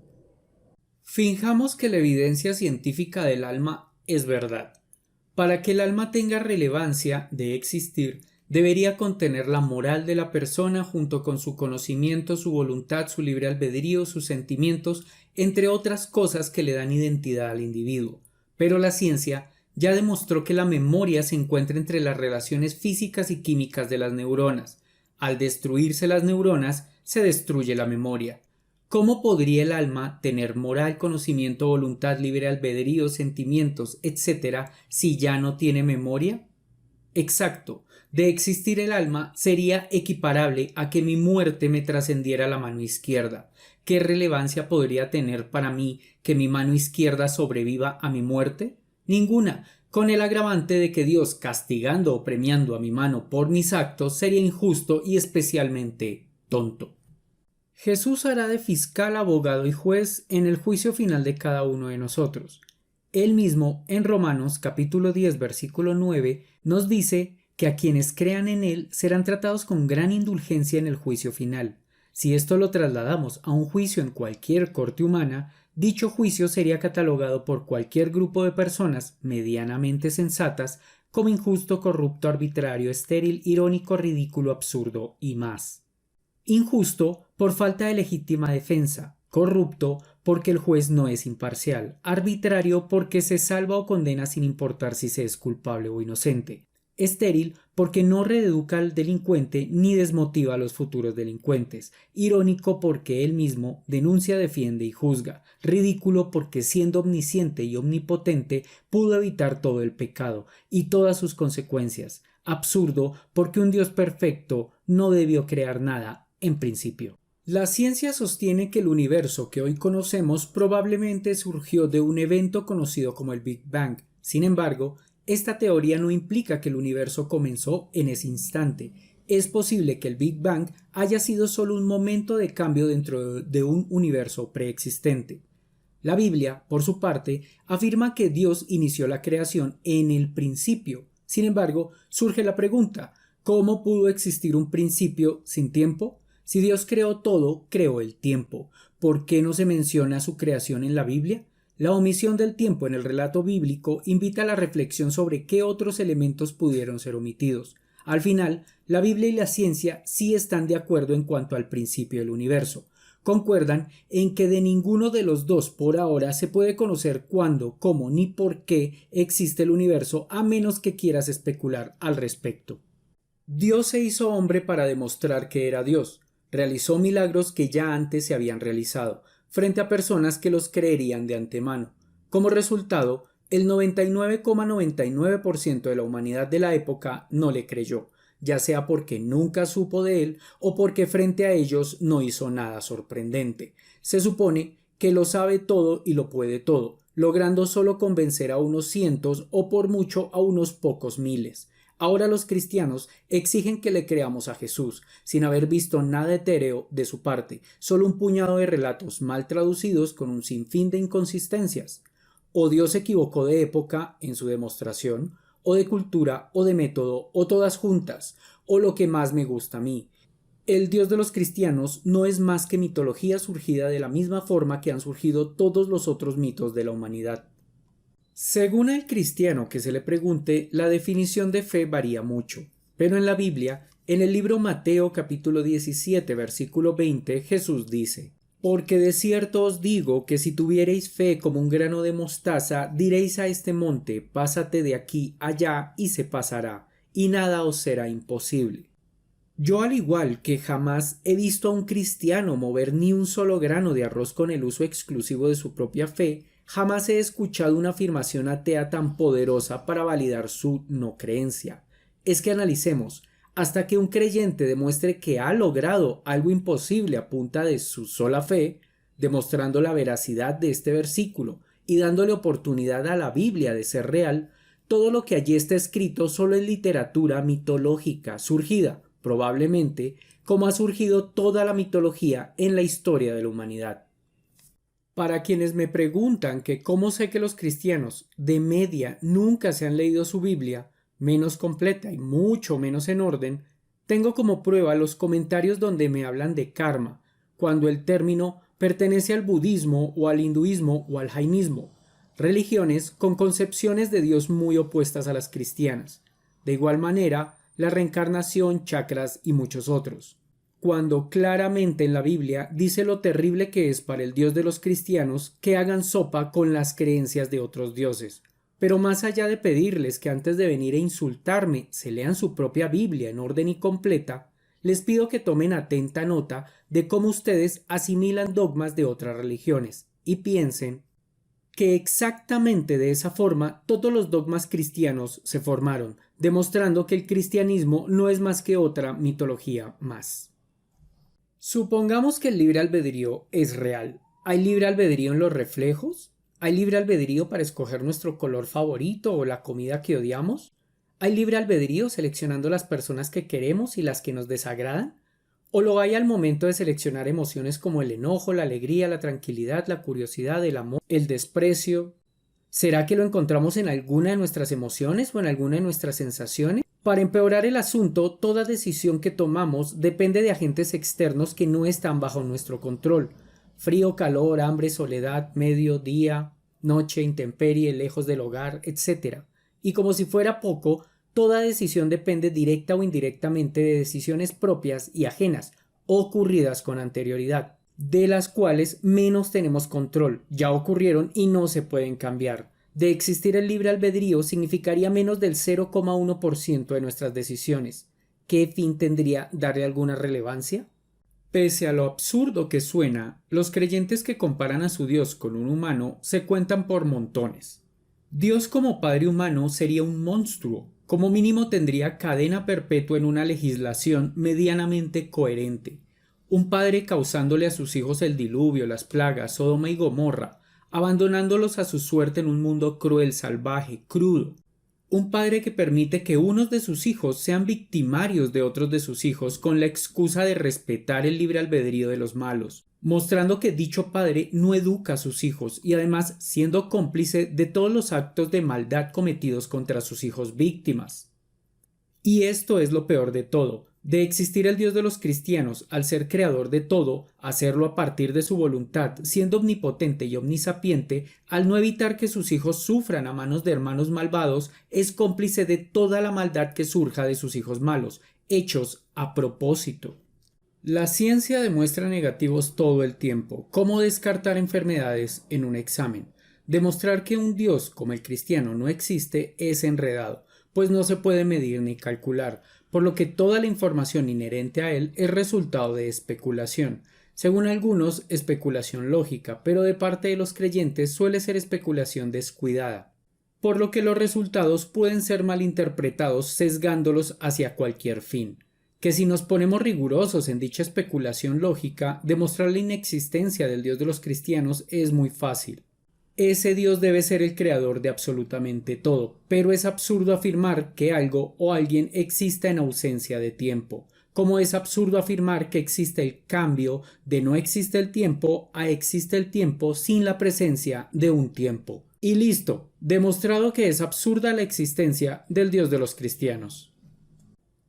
Finjamos que la evidencia científica del alma es verdad. Para que el alma tenga relevancia de existir, debería contener la moral de la persona junto con su conocimiento, su voluntad, su libre albedrío, sus sentimientos, entre otras cosas que le dan identidad al individuo. Pero la ciencia ya demostró que la memoria se encuentra entre las relaciones físicas y químicas de las neuronas. Al destruirse las neuronas, se destruye la memoria. ¿Cómo podría el alma tener moral, conocimiento, voluntad, libre albedrío, sentimientos, etc., si ya no tiene memoria? Exacto. De existir el alma sería equiparable a que mi muerte me trascendiera a la mano izquierda. ¿Qué relevancia podría tener para mí que mi mano izquierda sobreviva a mi muerte? Ninguna, con el agravante de que Dios, castigando o premiando a mi mano por mis actos, sería injusto y especialmente tonto. Jesús hará de fiscal, abogado y juez en el juicio final de cada uno de nosotros. Él mismo, en Romanos capítulo 10, versículo 9, nos dice que a quienes crean en Él serán tratados con gran indulgencia en el juicio final. Si esto lo trasladamos a un juicio en cualquier corte humana, dicho juicio sería catalogado por cualquier grupo de personas medianamente sensatas como injusto, corrupto, arbitrario, estéril, irónico, ridículo, absurdo y más. Injusto por falta de legítima defensa, corrupto porque el juez no es imparcial, arbitrario porque se salva o condena sin importar si se es culpable o inocente, estéril porque no reeduca al delincuente ni desmotiva a los futuros delincuentes, irónico porque él mismo denuncia, defiende y juzga, ridículo porque siendo omnisciente y omnipotente pudo evitar todo el pecado y todas sus consecuencias, absurdo porque un Dios perfecto no debió crear nada en principio. La ciencia sostiene que el universo que hoy conocemos probablemente surgió de un evento conocido como el Big Bang. Sin embargo, esta teoría no implica que el universo comenzó en ese instante. Es posible que el Big Bang haya sido solo un momento de cambio dentro de un universo preexistente. La Biblia, por su parte, afirma que Dios inició la creación en el principio. Sin embargo, surge la pregunta: ¿cómo pudo existir un principio sin tiempo? Si Dios creó todo, creó el tiempo. ¿Por qué no se menciona su creación en la Biblia? La omisión del tiempo en el relato bíblico invita a la reflexión sobre qué otros elementos pudieron ser omitidos. Al final, la Biblia y la ciencia sí están de acuerdo en cuanto al principio del universo. Concuerdan en que de ninguno de los dos por ahora se puede conocer cuándo, cómo ni por qué existe el universo, a menos que quieras especular al respecto. Dios se hizo hombre para demostrar que era Dios. Realizó milagros que ya antes se habían realizado, frente a personas que los creerían de antemano. Como resultado, El 99,99% de la humanidad de la época no le creyó, ya sea porque nunca supo de él o porque frente a ellos no hizo nada sorprendente. Se supone que lo sabe todo y lo puede todo, logrando solo convencer a unos cientos o por mucho a unos pocos miles. Ahora los cristianos exigen que le creamos a Jesús, sin haber visto nada etéreo de su parte, solo un puñado de relatos mal traducidos con un sinfín de inconsistencias. O Dios se equivocó de época en su demostración, o de cultura, o de método, o todas juntas, o lo que más me gusta a mí. El Dios de los cristianos no es más que mitología surgida de la misma forma que han surgido todos los otros mitos de la humanidad. Según el cristiano que se le pregunte, la definición de fe varía mucho, pero en la Biblia, en el libro Mateo capítulo 17 versículo 20, Jesús dice: Porque de cierto os digo que si tuviereis fe como un grano de mostaza, diréis a este monte, pásate de aquí allá, y se pasará, y nada os será imposible. Yo, al igual que jamás he visto a un cristiano mover ni un solo grano de arroz con el uso exclusivo de su propia fe, jamás he escuchado una afirmación atea tan poderosa para validar su no creencia. Es que analicemos, hasta que un creyente demuestre que ha logrado algo imposible a punta de su sola fe, demostrando la veracidad de este versículo y dándole oportunidad a la Biblia de ser real, todo lo que allí está escrito solo es literatura mitológica surgida, probablemente, como ha surgido toda la mitología en la historia de la humanidad. Para quienes me preguntan que cómo sé que los cristianos de media nunca se han leído su Biblia, menos completa y mucho menos en orden, tengo como prueba los comentarios donde me hablan de karma, cuando el término pertenece al budismo o al hinduismo o al jainismo, religiones con concepciones de Dios muy opuestas a las cristianas. De igual manera, la reencarnación, chakras y muchos otros. Cuando claramente en la Biblia dice lo terrible que es para el Dios de los cristianos que hagan sopa con las creencias de otros dioses. Pero más allá de pedirles que antes de venir a insultarme se lean su propia Biblia en orden y completa, les pido que tomen atenta nota de cómo ustedes asimilan dogmas de otras religiones y piensen que exactamente de esa forma todos los dogmas cristianos se formaron, demostrando que el cristianismo no es más que otra mitología más. Supongamos que el libre albedrío es real. ¿Hay libre albedrío en los reflejos? ¿Hay libre albedrío para escoger nuestro color favorito o la comida que odiamos? ¿Hay libre albedrío seleccionando las personas que queremos y las que nos desagradan? ¿O lo hay al momento de seleccionar emociones como el enojo, la alegría, la tranquilidad, la curiosidad, el amor, el desprecio? ¿Será que lo encontramos en alguna de nuestras emociones o en alguna de nuestras sensaciones? Para empeorar el asunto, toda decisión que tomamos depende de agentes externos que no están bajo nuestro control. Frío, calor, hambre, soledad, medio, día, noche, intemperie, lejos del hogar, etc. Y como si fuera poco, toda decisión depende directa o indirectamente de decisiones propias y ajenas, ocurridas con anterioridad, de las cuales menos tenemos control, ya ocurrieron y no se pueden cambiar. De existir el libre albedrío significaría menos del 0,1% de nuestras decisiones. ¿Qué fin tendría darle alguna relevancia? Pese a lo absurdo que suena, los creyentes que comparan a su Dios con un humano se cuentan por montones. Dios como padre humano sería un monstruo, como mínimo tendría cadena perpetua en una legislación medianamente coherente. Un padre causándole a sus hijos el diluvio, las plagas, Sodoma y Gomorra, abandonándolos a su suerte en un mundo cruel, salvaje, crudo. Un padre que permite que unos de sus hijos sean victimarios de otros de sus hijos con la excusa de respetar el libre albedrío de los malos, mostrando que dicho padre no educa a sus hijos y además siendo cómplice de todos los actos de maldad cometidos contra sus hijos víctimas. Y esto es lo peor de todo. De existir el Dios de los cristianos, al ser creador de todo, hacerlo a partir de su voluntad, siendo omnipotente y omnisapiente, al no evitar que sus hijos sufran a manos de hermanos malvados, es cómplice de toda la maldad que surja de sus hijos malos, hechos a propósito. La ciencia demuestra negativos todo el tiempo. ¿Cómo descartar enfermedades en un examen? Demostrar que un Dios como el cristiano no existe es enredado, pues no se puede medir ni calcular, por lo que toda la información inherente a él es resultado de especulación. Según algunos, especulación lógica, pero de parte de los creyentes suele ser especulación descuidada. por lo que los resultados pueden ser malinterpretados sesgándolos hacia cualquier fin. Que si nos ponemos rigurosos en dicha especulación lógica, demostrar la inexistencia del Dios de los cristianos es muy fácil. Ese Dios debe ser el creador de absolutamente todo, pero es absurdo afirmar que algo o alguien exista en ausencia de tiempo, como es absurdo afirmar que existe el cambio de no existe el tiempo a existe el tiempo sin la presencia de un tiempo. Y listo, demostrado que es absurda la existencia del Dios de los cristianos.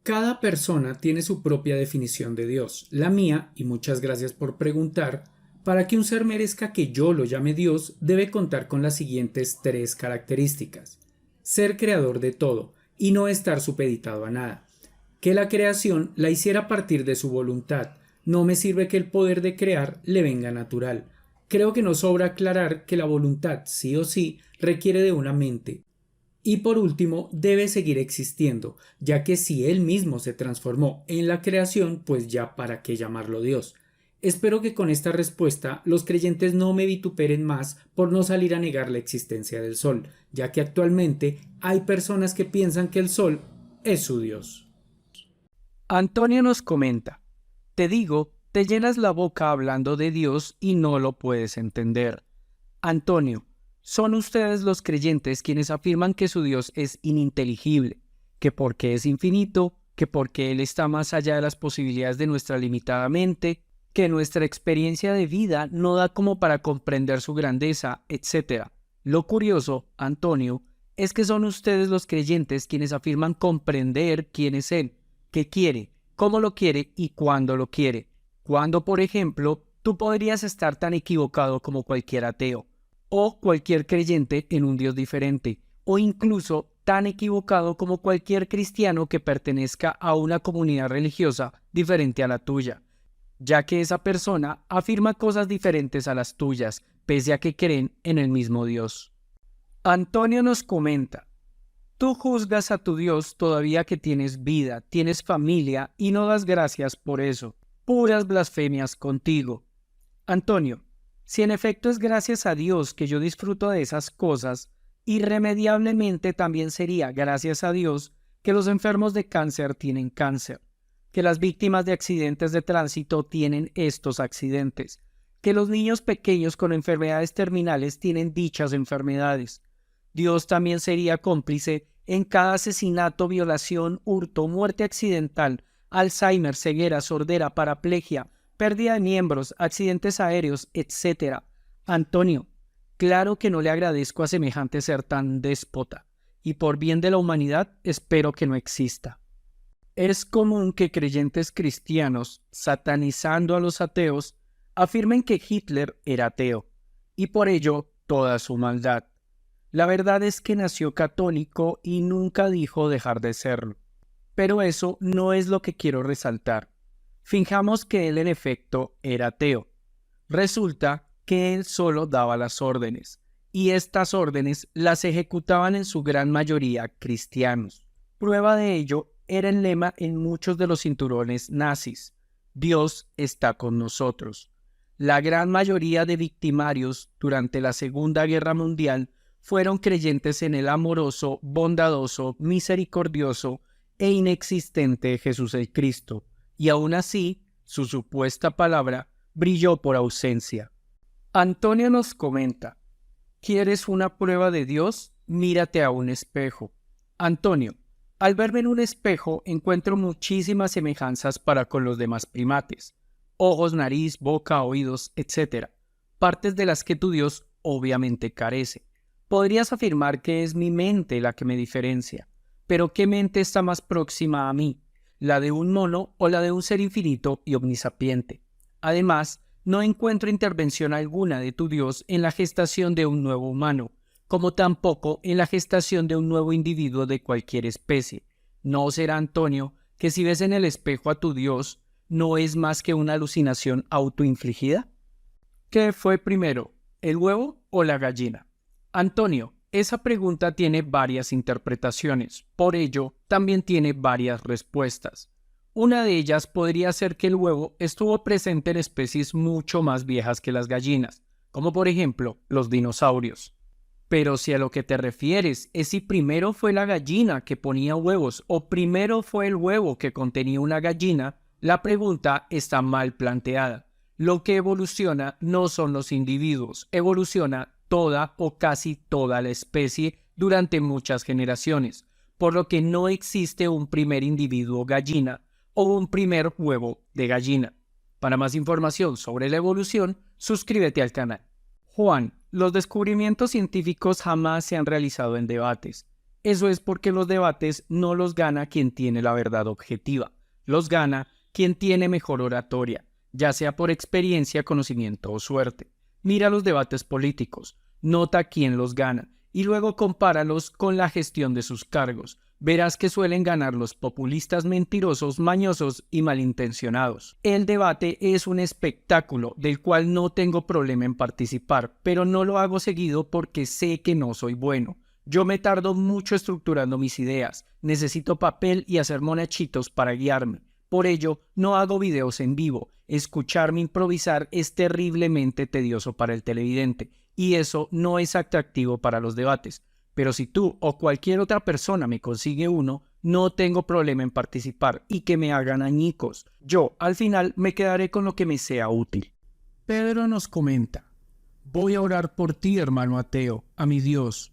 Cada persona tiene su propia definición de Dios, la mía, y muchas gracias por preguntar. Para que un ser merezca que yo lo llame Dios, debe contar con las siguientes 3 características. Ser creador de todo, y no estar supeditado a nada. Que la creación la hiciera a partir de su voluntad. No me sirve que el poder de crear le venga natural. Creo que no sobra aclarar que la voluntad, sí o sí, requiere de una mente. Y por último, debe seguir existiendo, ya que si él mismo se transformó en la creación, pues ya para qué llamarlo Dios. Espero que con esta respuesta los creyentes no me vituperen más por no salir a negar la existencia del sol, ya que actualmente hay personas que piensan que el sol es su Dios. Antonio nos comenta, te digo, te llenas la boca hablando de Dios y no lo puedes entender. Antonio, son ustedes los creyentes quienes afirman que su Dios es ininteligible, que porque es infinito, que porque Él está más allá de las posibilidades de nuestra limitada mente, que nuestra experiencia de vida no da como para comprender su grandeza, etc. Lo curioso, Antonio, es que son ustedes los creyentes quienes afirman comprender quién es Él, qué quiere, cómo lo quiere y cuándo lo quiere. Cuando, por ejemplo, tú podrías estar tan equivocado como cualquier ateo, o cualquier creyente en un Dios diferente, o incluso tan equivocado como cualquier cristiano que pertenezca a una comunidad religiosa diferente a la tuya, ya que esa persona afirma cosas diferentes a las tuyas, pese a que creen en el mismo Dios. Antonio nos comenta, tú juzgas a tu Dios todavía que tienes vida, tienes familia y no das gracias por eso. Puras blasfemias contigo. Antonio, si en efecto es gracias a Dios que yo disfruto de esas cosas, irremediablemente también sería gracias a Dios que los enfermos de cáncer tienen cáncer, que las víctimas de accidentes de tránsito tienen estos accidentes, que los niños pequeños con enfermedades terminales tienen dichas enfermedades. Dios también sería cómplice en cada asesinato, violación, hurto, muerte accidental, Alzheimer, ceguera, sordera, paraplegia, pérdida de miembros, accidentes aéreos, etc. Antonio, claro que no le agradezco a semejante ser tan déspota, y por bien de la humanidad espero que no exista. Es común que creyentes cristianos, satanizando a los ateos, afirmen que Hitler era ateo, y por ello toda su maldad. La verdad es que nació católico y nunca dijo dejar de serlo. Pero eso no es lo que quiero resaltar. Fijamos que él en efecto era ateo. Resulta que él solo daba las órdenes, y estas órdenes las ejecutaban en su gran mayoría cristianos. Prueba de ello era el lema en muchos de los cinturones nazis: Dios está con nosotros. La gran mayoría de victimarios durante la Segunda Guerra Mundial fueron creyentes en el amoroso, bondadoso, misericordioso e inexistente Jesús el Cristo, y aún así, su supuesta palabra brilló por ausencia. Antonio nos comenta, ¿quieres una prueba de Dios? Mírate a un espejo. Antonio, al verme en un espejo encuentro muchísimas semejanzas para con los demás primates, ojos, nariz, boca, oídos, etc., partes de las que tu Dios obviamente carece. Podrías afirmar que es mi mente la que me diferencia, pero ¿qué mente está más próxima a mí? ¿La de un mono o la de un ser infinito y omnisapiente? Además, no encuentro intervención alguna de tu Dios en la gestación de un nuevo humano, como tampoco en la gestación de un nuevo individuo de cualquier especie. ¿No será, Antonio, que si ves en el espejo a tu Dios, no es más que una alucinación autoinfligida? ¿Qué fue primero, el huevo o la gallina? Antonio, esa pregunta tiene varias interpretaciones, por ello también tiene varias respuestas. Una de ellas podría ser que el huevo estuvo presente en especies mucho más viejas que las gallinas, como por ejemplo los dinosaurios. Pero si a lo que te refieres es si primero fue la gallina que ponía huevos o primero fue el huevo que contenía una gallina, la pregunta está mal planteada. Lo que evoluciona no son los individuos, evoluciona toda o casi toda la especie durante muchas generaciones, por lo que no existe un primer individuo gallina o un primer huevo de gallina. Para más información sobre la evolución, suscríbete al canal. Juan, los descubrimientos científicos jamás se han realizado en debates. Eso es porque los debates no los gana quien tiene la verdad objetiva, los gana quien tiene mejor oratoria, ya sea por experiencia, conocimiento o suerte. Mira los debates políticos, nota quién los gana y luego compáralos con la gestión de sus cargos. Verás que suelen ganar los populistas mentirosos, mañosos y malintencionados. El debate es un espectáculo del cual no tengo problema en participar, pero no lo hago seguido porque sé que no soy bueno. Yo me tardo mucho estructurando mis ideas, necesito papel y hacer monachitos para guiarme. Por ello, no hago videos en vivo. Escucharme improvisar es terriblemente tedioso para el televidente, y eso no es atractivo para los debates. Pero si tú o cualquier otra persona me consigue uno, no tengo problema en participar y que me hagan añicos. Yo, al final, me quedaré con lo que me sea útil. Pedro nos comenta: voy a orar por ti, hermano ateo, a mi Dios.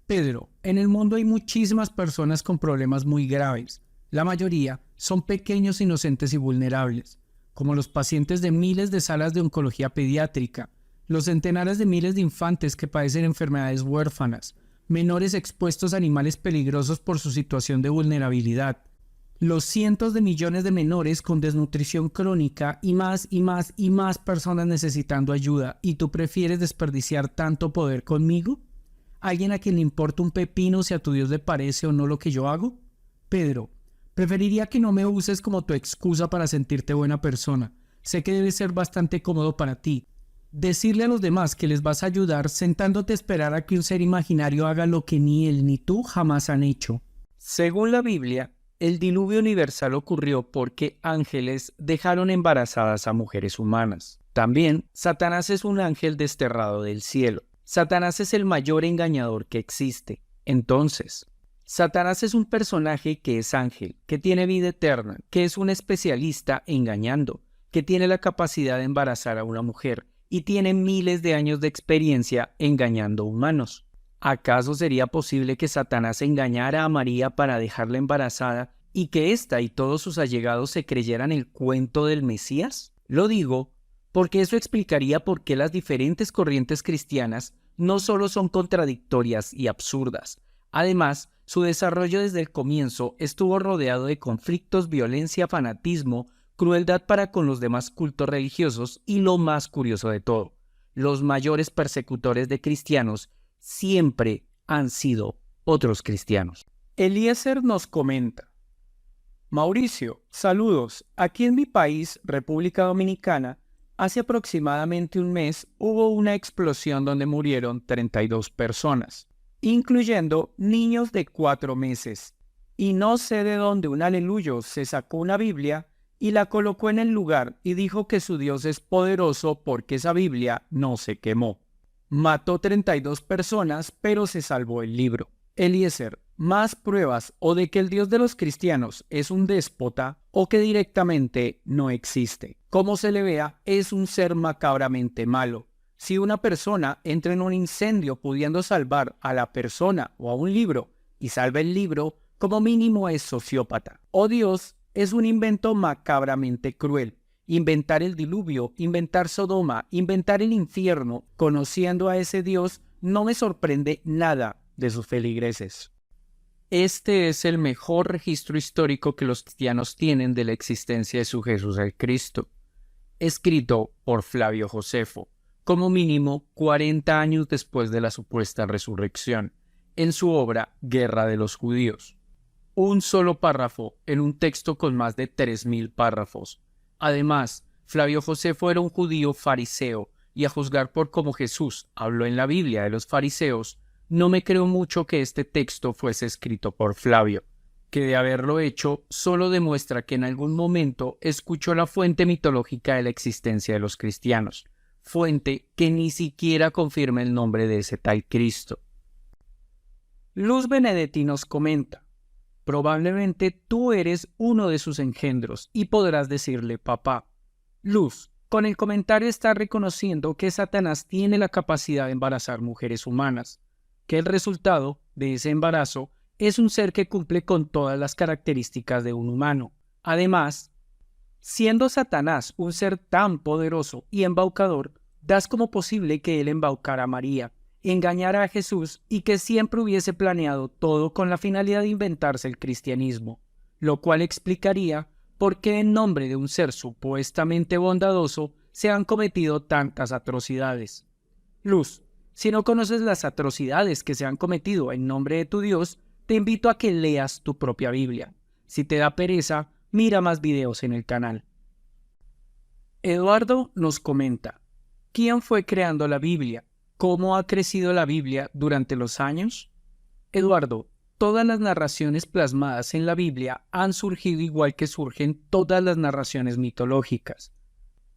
Pedro, en el mundo hay muchísimas personas con problemas muy graves. La mayoría son pequeños, inocentes y vulnerables, como los pacientes de miles de salas de oncología pediátrica, los centenares de miles de infantes que padecen enfermedades huérfanas, menores expuestos a animales peligrosos por su situación de vulnerabilidad, los cientos de millones de menores con desnutrición crónica y más y más y más personas necesitando ayuda, ¿y tú prefieres desperdiciar tanto poder conmigo? ¿Alguien a quien le importa un pepino si a tu Dios le parece o no lo que yo hago? Pedro, preferiría que no me uses como tu excusa para sentirte buena persona. Sé que debe ser bastante cómodo para ti decirle a los demás que les vas a ayudar sentándote a esperar a que un ser imaginario haga lo que ni él ni tú jamás han hecho. Según la Biblia, el diluvio universal ocurrió porque ángeles dejaron embarazadas a mujeres humanas. También, Satanás es un ángel desterrado del cielo. Satanás es el mayor engañador que existe. Entonces, Satanás es un personaje que es ángel, que tiene vida eterna, que es un especialista engañando, que tiene la capacidad de embarazar a una mujer y tiene miles de años de experiencia engañando humanos. ¿Acaso sería posible que Satanás engañara a María para dejarla embarazada y que ésta y todos sus allegados se creyeran el cuento del Mesías? Lo digo porque eso explicaría por qué las diferentes corrientes cristianas no solo son contradictorias y absurdas. Además, su desarrollo desde el comienzo estuvo rodeado de conflictos, violencia, fanatismo, crueldad para con los demás cultos religiosos y lo más curioso de todo, los mayores persecutores de cristianos siempre han sido otros cristianos. Eliezer nos comenta: Mauricio, saludos. Aquí en mi país, República Dominicana, hace aproximadamente un mes hubo una explosión donde murieron 32 personas, incluyendo niños de 4 meses. Y no sé de dónde un aleluyo se sacó una Biblia y la colocó en el lugar y dijo que su Dios es poderoso porque esa Biblia no se quemó. Mató 32 personas, pero se salvó el libro. Eliezer, más pruebas o de que el Dios de los cristianos es un déspota o que directamente no existe. Como se le vea, es un ser macabramente malo. Si una persona entra en un incendio pudiendo salvar a la persona o a un libro y salva el libro, como mínimo es sociópata. O Dios es un invento macabramente cruel. Inventar el diluvio, inventar Sodoma, inventar el infierno, conociendo a ese Dios, no me sorprende nada de sus feligreses. Este es el mejor registro histórico que los cristianos tienen de la existencia de su Jesús el Cristo, escrito por Flavio Josefo, como mínimo 40 años después de la supuesta resurrección, en su obra Guerra de los Judíos. Un solo párrafo en un texto con más de 3000 párrafos. Además, Flavio Josefo era un judío fariseo, y a juzgar por cómo Jesús habló en la Biblia de los fariseos, no me creo mucho que este texto fuese escrito por Flavio, que de haberlo hecho solo demuestra que en algún momento escuchó la fuente mitológica de la existencia de los cristianos. fuente que ni siquiera confirma el nombre de ese tal Cristo. Luz Benedetti nos comenta: probablemente tú eres uno de sus engendros y podrás decirle papá. Luz, con el comentario está reconociendo que Satanás tiene la capacidad de embarazar mujeres humanas, que el resultado de ese embarazo es un ser que cumple con todas las características de un humano. Además, siendo Satanás un ser tan poderoso y embaucador, das como posible que él embaucara a María, engañara a Jesús y que siempre hubiese planeado todo con la finalidad de inventarse el cristianismo, lo cual explicaría por qué en nombre de un ser supuestamente bondadoso se han cometido tantas atrocidades. Luz, si no conoces las atrocidades que se han cometido en nombre de tu Dios, te invito a que leas tu propia Biblia. Si te da pereza, mira más videos en el canal. Eduardo nos comenta: ¿quién fue creando la Biblia? ¿Cómo ha crecido la Biblia durante los años? Eduardo, todas las narraciones plasmadas en la Biblia han surgido igual que surgen todas las narraciones mitológicas.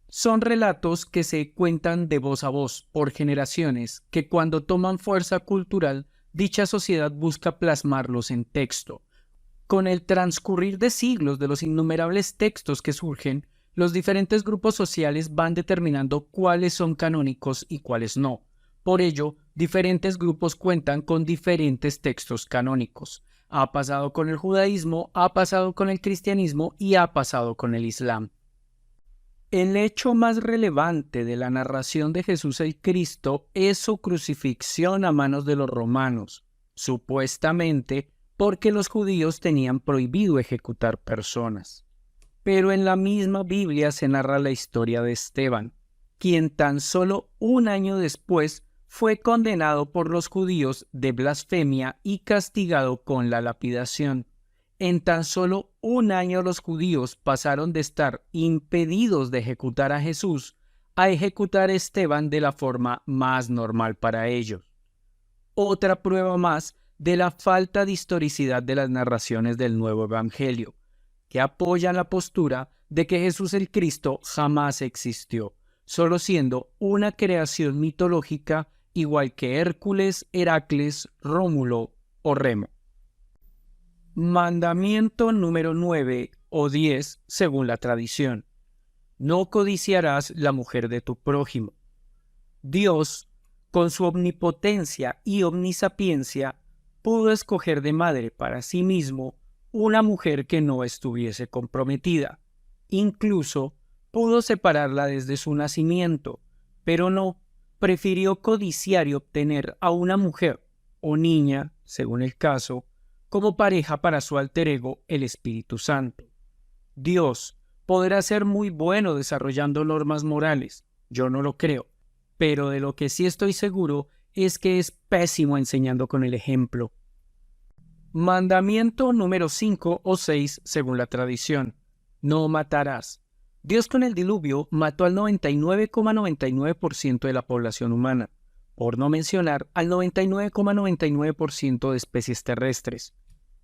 Son relatos que se cuentan de voz a voz por generaciones que cuando toman fuerza cultural, dicha sociedad busca plasmarlos en texto. Con el transcurrir de siglos de los innumerables textos que surgen, los diferentes grupos sociales van determinando cuáles son canónicos y cuáles no. Por ello, diferentes grupos cuentan con diferentes textos canónicos. Ha pasado con el judaísmo, ha pasado con el cristianismo y ha pasado con el islam. El hecho más relevante de la narración de Jesús el Cristo es su crucifixión a manos de los romanos, supuestamente porque los judíos tenían prohibido ejecutar personas. Pero en la misma Biblia se narra la historia de Esteban, quien tan solo un año después fue condenado por los judíos de blasfemia y castigado con la lapidación. En tan solo un año los judíos pasaron de estar impedidos de ejecutar a Jesús a ejecutar a Esteban de la forma más normal para ellos. Otra prueba más de la falta de historicidad de las narraciones del Nuevo Evangelio, que apoyan la postura de que Jesús el Cristo jamás existió, solo siendo una creación mitológica igual que Hércules, Heracles, Rómulo o Remo. Mandamiento número 9 o 10 según la tradición: no codiciarás la mujer de tu prójimo. Dios, con su omnipotencia y omnisapiencia, pudo escoger de madre para sí mismo una mujer que no estuviese comprometida. Incluso pudo separarla desde su nacimiento, pero no, prefirió codiciar y obtener a una mujer o niña, según el caso, como pareja para su alter ego, el Espíritu Santo. Dios podrá ser muy bueno desarrollando normas morales, yo no lo creo, pero de lo que sí estoy seguro es que es pésimo enseñando con el ejemplo. Mandamiento número 5 o 6 según la tradición: no matarás. Dios con el diluvio mató al 99,99% de la población humana, por no mencionar al 99,99% de especies terrestres.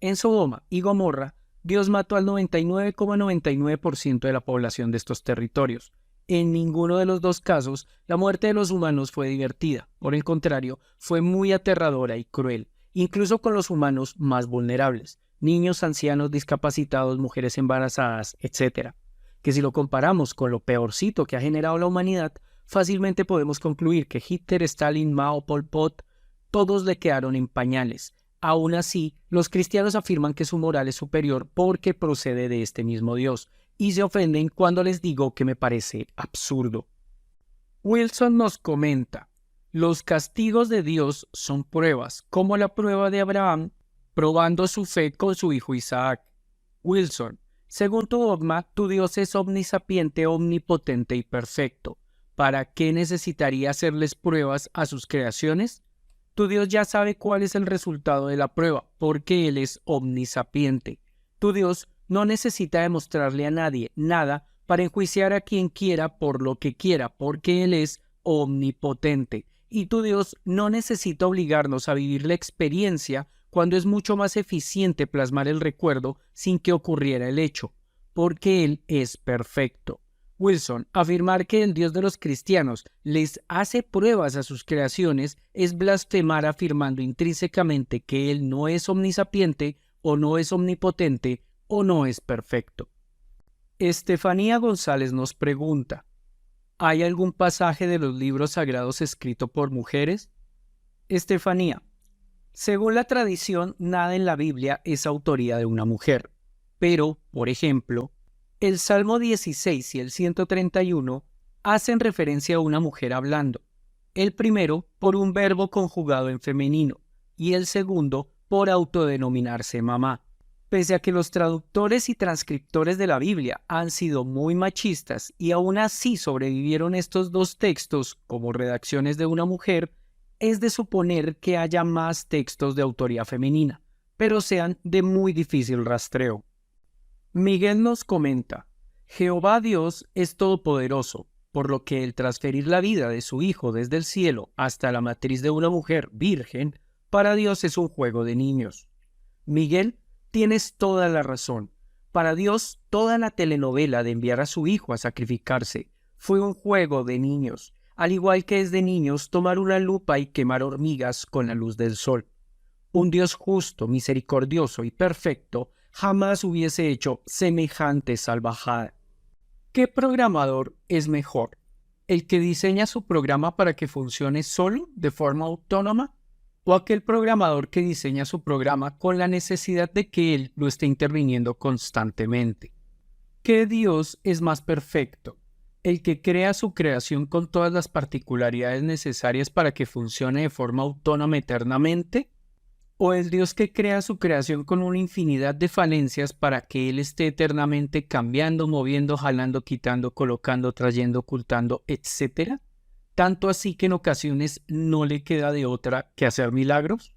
En Sodoma y Gomorra, Dios mató al 99,99% de la población de estos territorios. En ninguno de los dos casos, la muerte de los humanos fue divertida. Por el contrario, fue muy aterradora y cruel, incluso con los humanos más vulnerables, niños, ancianos, discapacitados, mujeres embarazadas, etc. Que si lo comparamos con lo peorcito que ha generado la humanidad, fácilmente podemos concluir que Hitler, Stalin, Mao, Pol Pot, todos le quedaron en pañales. Aún así, los cristianos afirman que su moral es superior porque procede de este mismo Dios, y se ofenden cuando les digo que me parece absurdo. Wilson nos comenta: los castigos de Dios son pruebas, como la prueba de Abraham, probando su fe con su hijo Isaac. Wilson: según tu dogma, tu Dios es omnisapiente, omnipotente y perfecto. ¿Para qué necesitaría hacerles pruebas a sus creaciones? Tu Dios ya sabe cuál es el resultado de la prueba, porque Él es omnisapiente. Tu Dios no necesita demostrarle a nadie nada para enjuiciar a quien quiera por lo que quiera, porque Él es omnipotente. Y tu Dios no necesita obligarnos a vivir la experiencia cuando es mucho más eficiente plasmar el recuerdo sin que ocurriera el hecho, porque Él es perfecto. Wilson, afirmar que el Dios de los cristianos les hace pruebas a sus creaciones es blasfemar afirmando intrínsecamente que Él no es omnisapiente o no es omnipotente o no es perfecto. Estefanía González nos pregunta, ¿hay algún pasaje de los libros sagrados escrito por mujeres? Estefanía, según la tradición, nada en la Biblia es autoría de una mujer. Pero, por ejemplo, el Salmo 16 y el 131 hacen referencia a una mujer hablando. El primero por un verbo conjugado en femenino y el segundo por autodenominarse mamá. Pese a que los traductores y transcriptores de la Biblia han sido muy machistas y aún así sobrevivieron estos dos textos como redacciones de una mujer, es de suponer que haya más textos de autoría femenina, pero sean de muy difícil rastreo. Miguel nos comenta, Jehová Dios es todopoderoso, por lo que el transferir la vida de su Hijo desde el cielo hasta la matriz de una mujer virgen, para Dios es un juego de niños. Miguel, tienes toda la razón. Para Dios, toda la telenovela de enviar a su Hijo a sacrificarse fue un juego de niños, al igual que es de niños tomar una lupa y quemar hormigas con la luz del sol. Un Dios justo, misericordioso y perfecto jamás hubiese hecho semejante salvajada. ¿Qué programador es mejor? ¿El que diseña su programa para que funcione solo, de forma autónoma? ¿O aquel programador que diseña su programa con la necesidad de que él lo esté interviniendo constantemente? ¿Qué Dios es más perfecto? ¿El que crea su creación con todas las particularidades necesarias para que funcione de forma autónoma eternamente? ¿O el Dios que crea su creación con una infinidad de falencias para que Él esté eternamente cambiando, moviendo, jalando, quitando, colocando, trayendo, ocultando, etcétera? Tanto así que en ocasiones no le queda de otra que hacer milagros.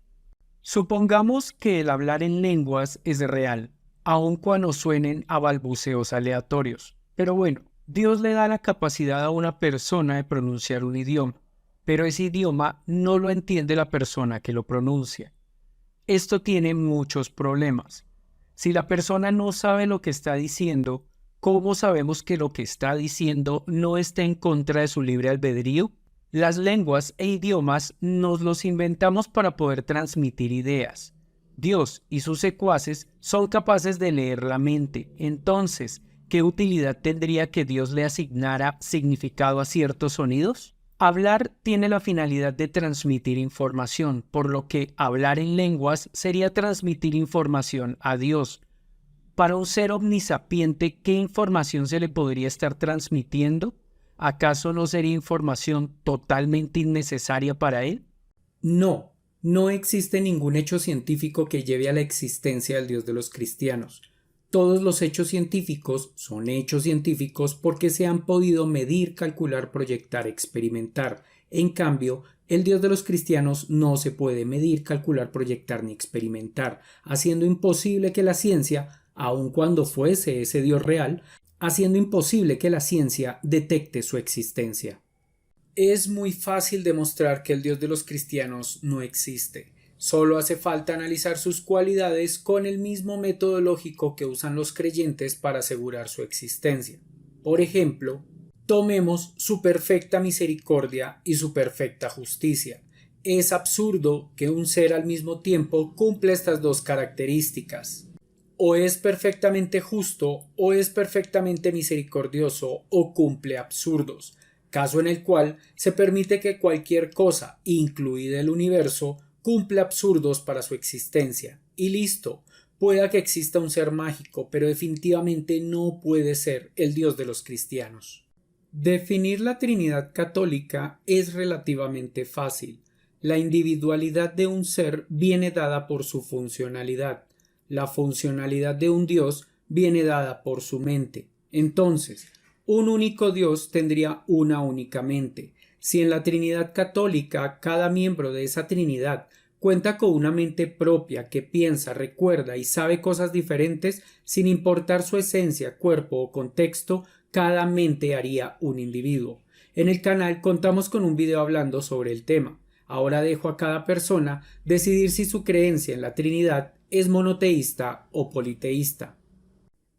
Supongamos que el hablar en lenguas es real, aun cuando suenen a balbuceos aleatorios. Pero bueno, Dios le da la capacidad a una persona de pronunciar un idioma, pero ese idioma no lo entiende la persona que lo pronuncia. Esto tiene muchos problemas. Si la persona no sabe lo que está diciendo, ¿cómo sabemos que lo que está diciendo no está en contra de su libre albedrío? Las lenguas e idiomas nos los inventamos para poder transmitir ideas. Dios y sus secuaces son capaces de leer la mente. Entonces, ¿qué utilidad tendría que Dios le asignara significado a ciertos sonidos? Hablar tiene la finalidad de transmitir información, por lo que hablar en lenguas sería transmitir información a Dios. Para un ser omnisapiente, ¿qué información se le podría estar transmitiendo? ¿Acaso no sería información totalmente innecesaria para él? No, no existe ningún hecho científico que lleve a la existencia del Dios de los cristianos. Todos los hechos científicos son hechos científicos porque se han podido medir, calcular, proyectar, experimentar. En cambio, el Dios de los cristianos no se puede medir, calcular, proyectar ni experimentar, haciendo imposible que la ciencia, aun cuando fuese ese Dios real, haciendo imposible que la ciencia detecte su existencia. Es muy fácil demostrar que el Dios de los cristianos no existe. Solo hace falta analizar sus cualidades con el mismo método lógico que usan los creyentes para asegurar su existencia. Por ejemplo, tomemos su perfecta misericordia y su perfecta justicia. Es absurdo que un ser al mismo tiempo cumpla estas dos características. O es perfectamente justo o es perfectamente misericordioso o cumple absurdos, caso en el cual se permite que cualquier cosa, incluida el universo, cumpla absurdos para su existencia. Y listo, pueda que exista un ser mágico, pero definitivamente no puede ser el Dios de los cristianos. Definir la Trinidad católica es relativamente fácil. La individualidad de un ser viene dada por su funcionalidad. La funcionalidad de un Dios viene dada por su mente. Entonces, un único Dios tendría una única mente. Si en la Trinidad católica cada miembro de esa Trinidad cuenta con una mente propia que piensa, recuerda y sabe cosas diferentes, sin importar su esencia, cuerpo o contexto, cada mente haría un individuo. En el canal contamos con un video hablando sobre el tema. Ahora dejo a cada persona decidir si su creencia en la Trinidad es monoteísta o politeísta.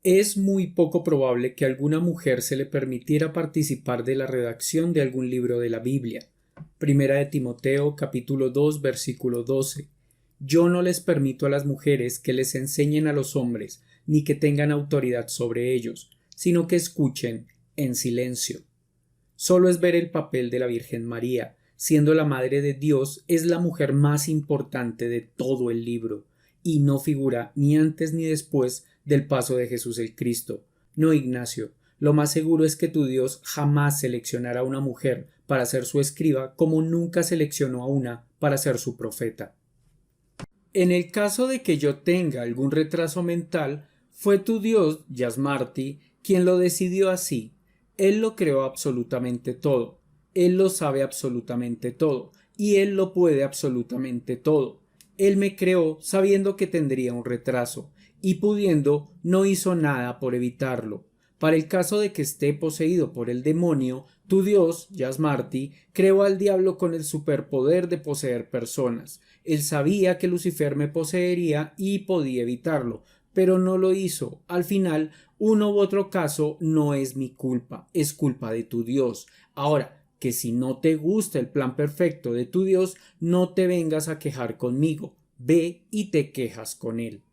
Es muy poco probable que a alguna mujer se le permitiera participar de la redacción de algún libro de la Biblia. Primera de Timoteo, capítulo 2, versículo 12. Yo no les permito a las mujeres que les enseñen a los hombres, ni que tengan autoridad sobre ellos, sino que escuchen en silencio. Solo es ver el papel de la Virgen María. Siendo la Madre de Dios, es la mujer más importante de todo el libro, y no figura ni antes ni después del paso de Jesús el Cristo. No, Ignacio, lo más seguro es que tu Dios jamás seleccionará a una mujer para ser su escriba, como nunca seleccionó a una para ser su profeta. En el caso de que yo tenga algún retraso mental, fue tu Dios, Yasmarty, quien lo decidió así. Él lo creó absolutamente todo. Él lo sabe absolutamente todo. Y Él lo puede absolutamente todo. Él me creó sabiendo que tendría un retraso, y pudiendo, no hizo nada por evitarlo. Para el caso de que esté poseído por el demonio, tu Dios, Yasmarty, creó al diablo con el superpoder de poseer personas. Él sabía que Lucifer me poseería y podía evitarlo, pero no lo hizo. Al final, uno u otro caso no es mi culpa, es culpa de tu Dios. Ahora, que si no te gusta el plan perfecto de tu Dios, no te vengas a quejar conmigo. Ve y te quejas con él.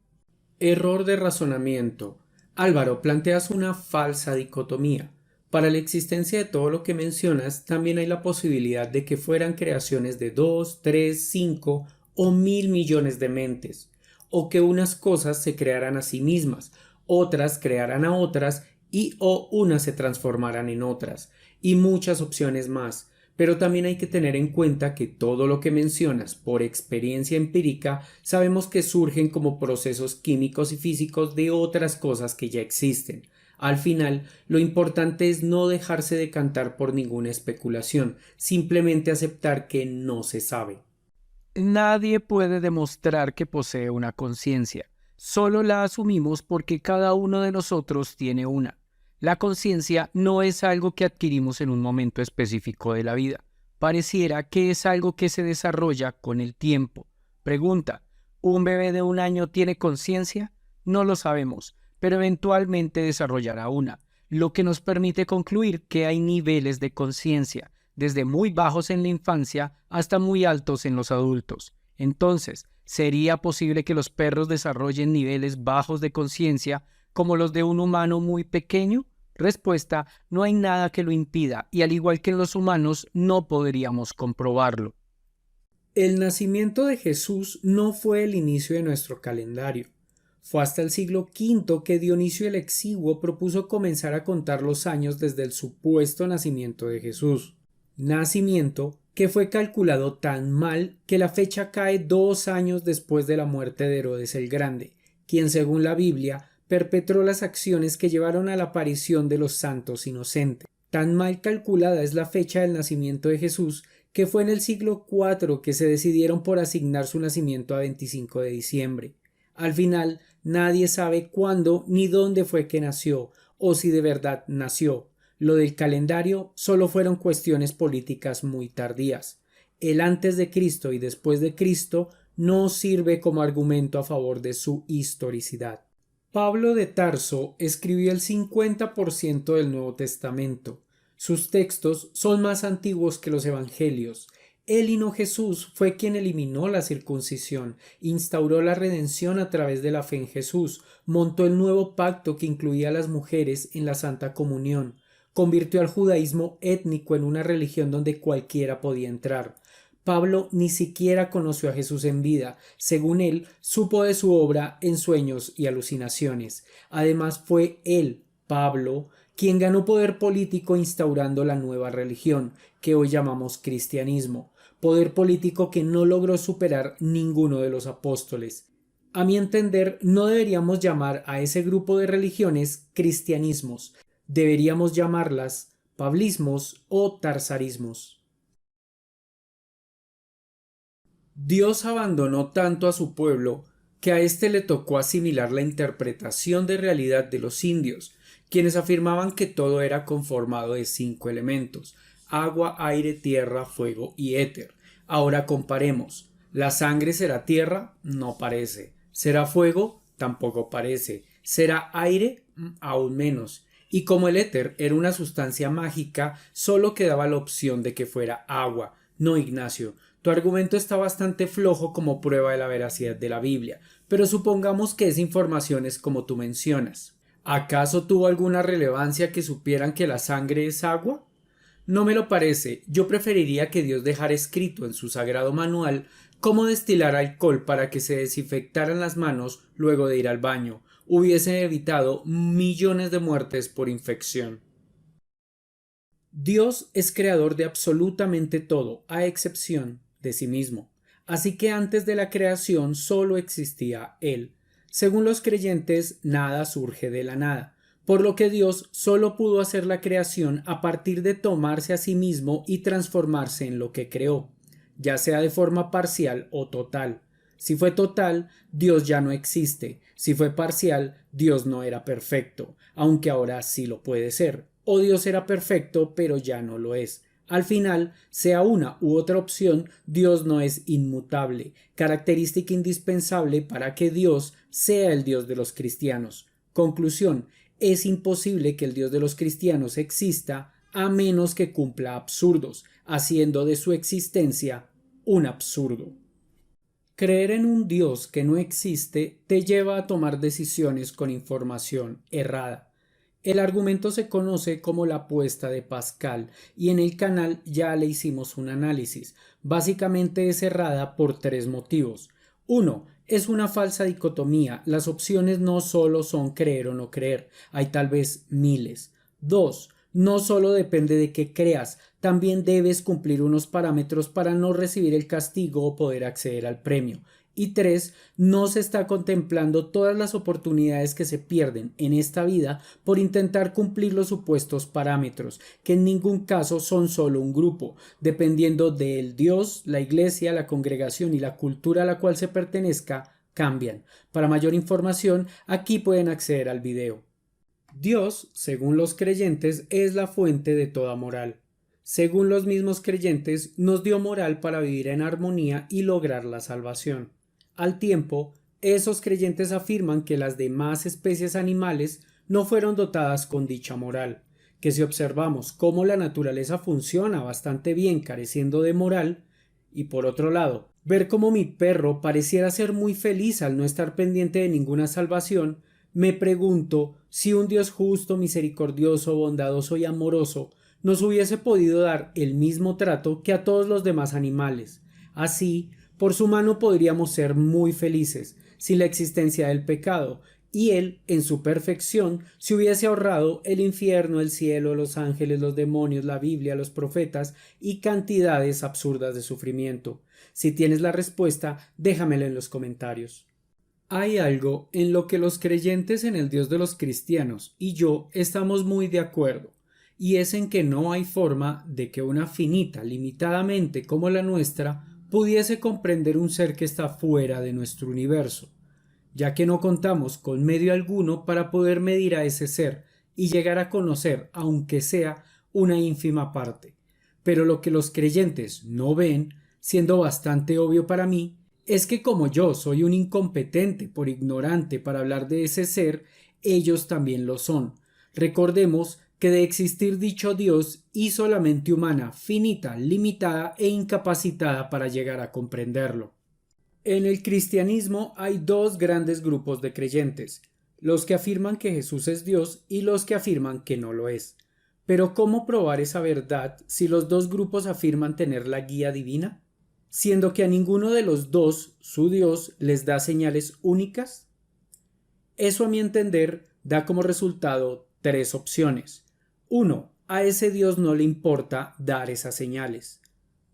Error de razonamiento. Álvaro, planteas una falsa dicotomía. Para la existencia de todo lo que mencionas, también hay la posibilidad de que fueran creaciones de 2, 3, 5 o 1.000 millones de mentes, o que unas cosas se crearan a sí mismas, otras crearan a otras y o unas se transformaran en otras, y muchas opciones más. Pero también hay que tener en cuenta que todo lo que mencionas por experiencia empírica sabemos que surgen como procesos químicos y físicos de otras cosas que ya existen. Al final, lo importante es no dejarse decantar por ninguna especulación, simplemente aceptar que no se sabe. Nadie puede demostrar que posee una conciencia. Solo la asumimos porque cada uno de nosotros tiene una. La conciencia no es algo que adquirimos en un momento específico de la vida. Pareciera que es algo que se desarrolla con el tiempo. Pregunta: ¿un bebé de 1 año tiene conciencia? No lo sabemos, pero eventualmente desarrollará una, lo que nos permite concluir que hay niveles de conciencia, desde muy bajos en la infancia hasta muy altos en los adultos. Entonces, ¿sería posible que los perros desarrollen niveles bajos de conciencia como los de un humano muy pequeño? Respuesta: no hay nada que lo impida, y al igual que en los humanos, no podríamos comprobarlo. El nacimiento de Jesús no fue el inicio de nuestro calendario. Fue hasta el siglo V que Dionisio el Exiguo propuso comenzar a contar los años desde el supuesto nacimiento de Jesús. Nacimiento que fue calculado tan mal que la fecha cae 2 años después de la muerte de Herodes el Grande, quien según la Biblia perpetró las acciones que llevaron a la aparición de los santos inocentes. Tan mal calculada es la fecha del nacimiento de Jesús que fue en el siglo IV que se decidieron por asignar su nacimiento a 25 de diciembre. Al final, nadie sabe cuándo ni dónde fue que nació, o si de verdad nació. Lo del calendario solo fueron cuestiones políticas muy tardías. El antes de Cristo y después de Cristo no sirve como argumento a favor de su historicidad. Pablo de Tarso escribió el 50% del Nuevo Testamento. Sus textos son más antiguos que los evangelios. Él y no Jesús fue quien eliminó la circuncisión, instauró la redención a través de la fe en Jesús, montó el nuevo pacto que incluía a las mujeres en la Santa Comunión, convirtió al judaísmo étnico en una religión donde cualquiera podía entrar. Pablo ni siquiera conoció a Jesús en vida. Según él, supo de su obra en sueños y alucinaciones. Además, fue él, Pablo, quien ganó poder político instaurando la nueva religión, que hoy llamamos cristianismo, poder político que no logró superar ninguno de los apóstoles. A mi entender, no deberíamos llamar a ese grupo de religiones cristianismos, deberíamos llamarlas pablismos o tarsarismos. Dios abandonó tanto a su pueblo que a éste le tocó asimilar la interpretación de realidad de los indios, quienes afirmaban que todo era conformado de 5 elementos: agua, aire, tierra, fuego y éter. Ahora comparemos. ¿La sangre será tierra? No parece. ¿Será fuego? Tampoco parece. ¿Será aire? Aún menos. Y como el éter era una sustancia mágica, solo quedaba la opción de que fuera agua. No, Ignacio, tu argumento está bastante flojo como prueba de la veracidad de la Biblia, pero supongamos que esa información es como tú mencionas. ¿Acaso tuvo alguna relevancia que supieran que la sangre es agua? No me lo parece. Yo preferiría que Dios dejara escrito en su sagrado manual cómo destilar alcohol para que se desinfectaran las manos luego de ir al baño. Hubiese evitado millones de muertes por infección. Dios es creador de absolutamente todo, a excepción de sí mismo. Así que antes de la creación solo existía Él. Según los creyentes, nada surge de la nada, por lo que Dios solo pudo hacer la creación a partir de tomarse a sí mismo y transformarse en lo que creó, ya sea de forma parcial o total. Si fue total, Dios ya no existe. Si fue parcial, Dios no era perfecto, aunque ahora sí lo puede ser. O Dios era perfecto, pero ya no lo es. Al final, sea una u otra opción, Dios no es inmutable, característica indispensable para que Dios sea el Dios de los cristianos. Conclusión: es imposible que el Dios de los cristianos exista a menos que cumpla absurdos, haciendo de su existencia un absurdo. Creer en un Dios que no existe te lleva a tomar decisiones con información errada. El argumento se conoce como la apuesta de Pascal y en el canal ya le hicimos un análisis. Básicamente es errada por tres motivos. 1. Es una falsa dicotomía. Las opciones no solo son creer o no creer, hay tal vez miles. 2. No solo depende de qué creas, también debes cumplir unos parámetros para no recibir el castigo o poder acceder al premio. Y 3. No se está contemplando todas las oportunidades que se pierden en esta vida por intentar cumplir los supuestos parámetros, que en ningún caso son solo un grupo, dependiendo del Dios, la iglesia, la congregación y la cultura a la cual se pertenezca, cambian. Para mayor información, aquí pueden acceder al video. Dios, según los creyentes, es la fuente de toda moral. Según los mismos creyentes, nos dio moral para vivir en armonía y lograr la salvación. Al tiempo, esos creyentes afirman que las demás especies animales no fueron dotadas con dicha moral, que si observamos cómo la naturaleza funciona bastante bien careciendo de moral, y por otro lado, ver cómo mi perro pareciera ser muy feliz al no estar pendiente de ninguna salvación, me pregunto si un Dios justo, misericordioso, bondadoso y amoroso nos hubiese podido dar el mismo trato que a todos los demás animales. Así, por su mano podríamos ser muy felices, sin la existencia del pecado, y Él, en su perfección, se hubiese ahorrado el infierno, el cielo, los ángeles, los demonios, la Biblia, los profetas y cantidades absurdas de sufrimiento. Si tienes la respuesta, déjamela en los comentarios. Hay algo en lo que los creyentes en el Dios de los cristianos y yo estamos muy de acuerdo, y es en que no hay forma de que una finita, limitadamente como la nuestra, pudiese comprender un ser que está fuera de nuestro universo, ya que no contamos con medio alguno para poder medir a ese ser y llegar a conocer, aunque sea una ínfima parte. Pero lo que los creyentes no ven, siendo bastante obvio para mí, es que como yo soy un incompetente por ignorante para hablar de ese ser, ellos también lo son. Recordemos que de existir dicho Dios hizo la mente humana finita, limitada e incapacitada para llegar a comprenderlo. En el cristianismo hay dos grandes grupos de creyentes, los que afirman que Jesús es Dios y los que afirman que no lo es. Pero ¿cómo probar esa verdad si los dos grupos afirman tener la guía divina? Siendo que a ninguno de los dos su Dios les da señales únicas. Eso, a mi entender, da como resultado tres opciones. 1. A ese Dios no le importa dar esas señales.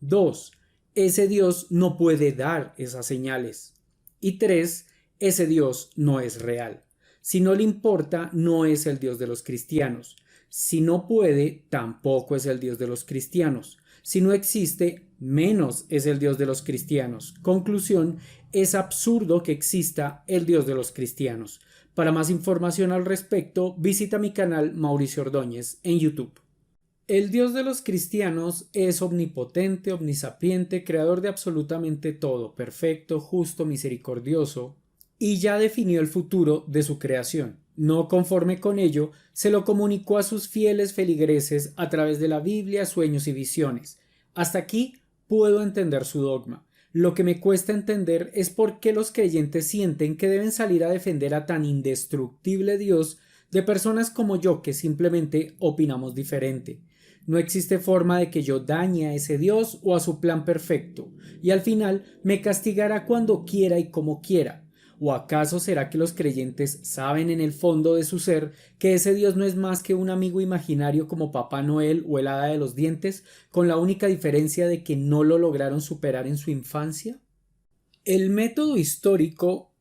2. Ese Dios no puede dar esas señales. Y 3. Ese Dios no es real. Si no le importa, no es el Dios de los cristianos. Si no puede, tampoco es el Dios de los cristianos. Si no existe, menos es el Dios de los cristianos. Conclusión: es absurdo que exista el Dios de los cristianos. Para más información al respecto, visita mi canal Mauricio Ordóñez en YouTube. El Dios de los cristianos es omnipotente, omnisapiente, creador de absolutamente todo, perfecto, justo, misericordioso, y ya definió el futuro de su creación. No conforme con ello, se lo comunicó a sus fieles feligreses a través de la Biblia, sueños y visiones. Hasta aquí puedo entender su dogma. Lo que me cuesta entender es por qué los creyentes sienten que deben salir a defender a tan indestructible Dios de personas como yo que simplemente opinamos diferente. No existe forma de que yo dañe a ese Dios o a su plan perfecto, y al final me castigará cuando quiera y como quiera. ¿O acaso será que los creyentes saben en el fondo de su ser que ese Dios no es más que un amigo imaginario como Papá Noel o el Hada de los Dientes, con la única diferencia de que no lo lograron superar en su infancia? El método histórico,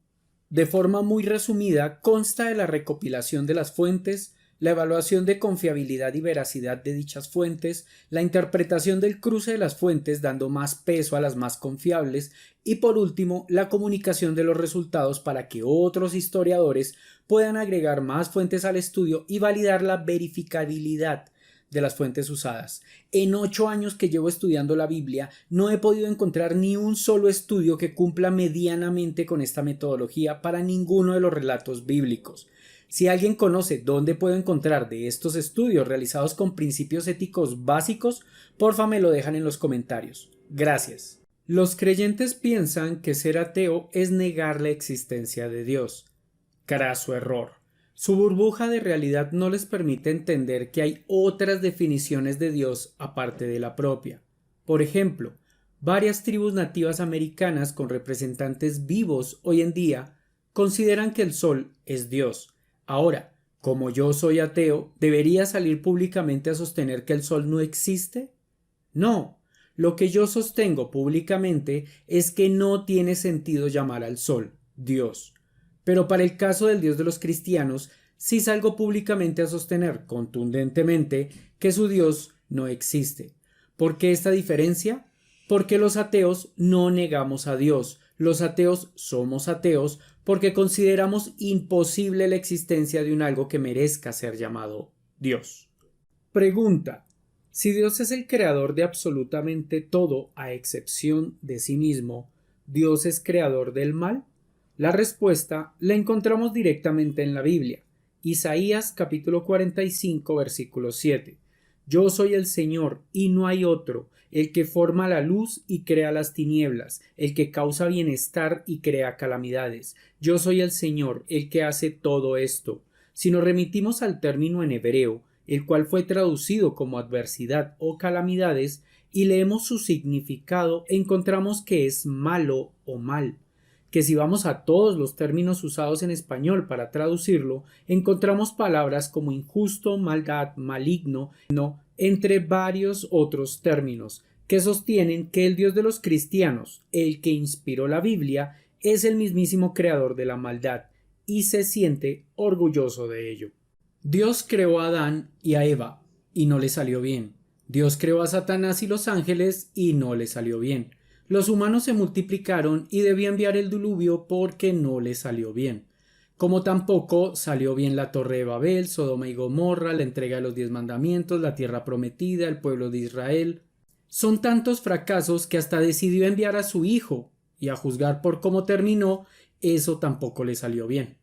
de forma muy resumida, consta de la recopilación de las fuentes, la evaluación de confiabilidad y veracidad de dichas fuentes, la interpretación del cruce de las fuentes dando más peso a las más confiables y por último la comunicación de los resultados para que otros historiadores puedan agregar más fuentes al estudio y validar la verificabilidad de las fuentes usadas. En 8 años que llevo estudiando la Biblia, no he podido encontrar ni un solo estudio que cumpla medianamente con esta metodología para ninguno de los relatos bíblicos. Si alguien conoce dónde puedo encontrar de estos estudios realizados con principios éticos básicos, porfa me lo dejan en los comentarios. Gracias. Los creyentes piensan que ser ateo es negar la existencia de Dios. Craso error. Su burbuja de realidad no les permite entender que hay otras definiciones de Dios aparte de la propia. Por ejemplo, varias tribus nativas americanas con representantes vivos hoy en día consideran que el sol es Dios. Ahora, como yo soy ateo, ¿debería salir públicamente a sostener que el sol no existe? No. Lo que yo sostengo públicamente es que no tiene sentido llamar al sol Dios. Pero para el caso del Dios de los cristianos, sí salgo públicamente a sostener contundentemente que su Dios no existe. ¿Por qué esta diferencia? Porque los ateos no negamos a Dios. Los ateos somos ateos porque consideramos imposible la existencia de un algo que merezca ser llamado Dios. Pregunta: si Dios es el creador de absolutamente todo a excepción de sí mismo, ¿Dios es creador del mal? La respuesta la encontramos directamente en la Biblia. Isaías capítulo 45 versículo 7. Yo soy el Señor y no hay otro, el que forma la luz y crea las tinieblas, el que causa bienestar y crea calamidades. Yo soy el Señor, el que hace todo esto. Si nos remitimos al término en hebreo, el cual fue traducido como adversidad o calamidades, y leemos su significado, encontramos que es malo o mal. Que si vamos a todos los términos usados en español para traducirlo, encontramos palabras como injusto, maldad, maligno, no, entre varios otros términos, que sostienen que el Dios de los cristianos, el que inspiró la Biblia, es el mismísimo creador de la maldad, y se siente orgulloso de ello. Dios creó a Adán y a Eva, y no le salió bien. Dios creó a Satanás y los ángeles, y no le salió bien. Los humanos se multiplicaron y debió enviar el diluvio porque no le salió bien. Como tampoco salió bien la Torre de Babel, Sodoma y Gomorra, la entrega de los 10 mandamientos, la tierra prometida, el pueblo de Israel. Son tantos fracasos que hasta decidió enviar a su hijo, y a juzgar por cómo terminó, eso tampoco le salió bien.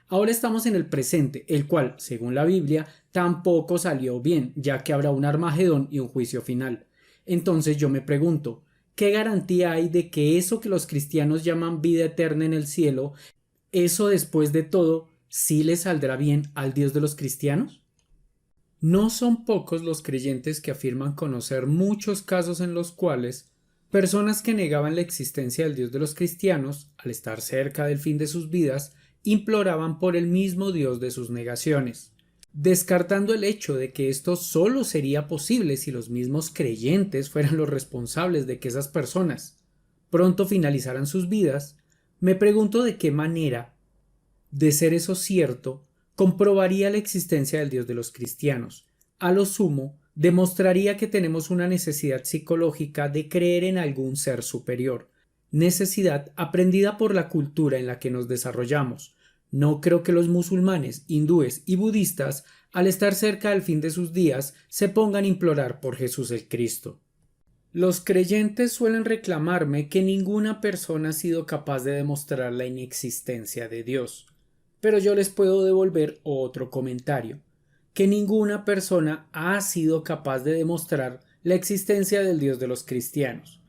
Ahora estamos en el presente, el cual, según la Biblia, tampoco salió bien, ya que habrá un Armagedón y un juicio final. Entonces yo me pregunto, ¿qué garantía hay de que eso que los cristianos llaman vida eterna en el cielo, eso después de todo, sí le saldrá bien al Dios de los cristianos? No son pocos los creyentes que afirman conocer muchos casos en los cuales personas que negaban la existencia del Dios de los cristianos, al estar cerca del fin de sus vidas, imploraban por el mismo Dios de sus negaciones, descartando el hecho de que esto solo sería posible si los mismos creyentes fueran los responsables de que esas personas pronto finalizaran sus vidas. Me pregunto de qué manera, de ser eso cierto, comprobaría la existencia del Dios de los cristianos. A lo sumo, demostraría que tenemos una necesidad psicológica de creer en algún ser superior, necesidad aprendida por la cultura en la que nos desarrollamos. No creo que los musulmanes, hindúes y budistas, al estar cerca del fin de sus días, se pongan a implorar por Jesús el Cristo. Los creyentes suelen reclamarme que ninguna persona ha sido capaz de demostrar la inexistencia de Dios, pero yo les puedo devolver otro comentario, que ninguna persona ha sido capaz de demostrar la existencia del Dios de los cristianos,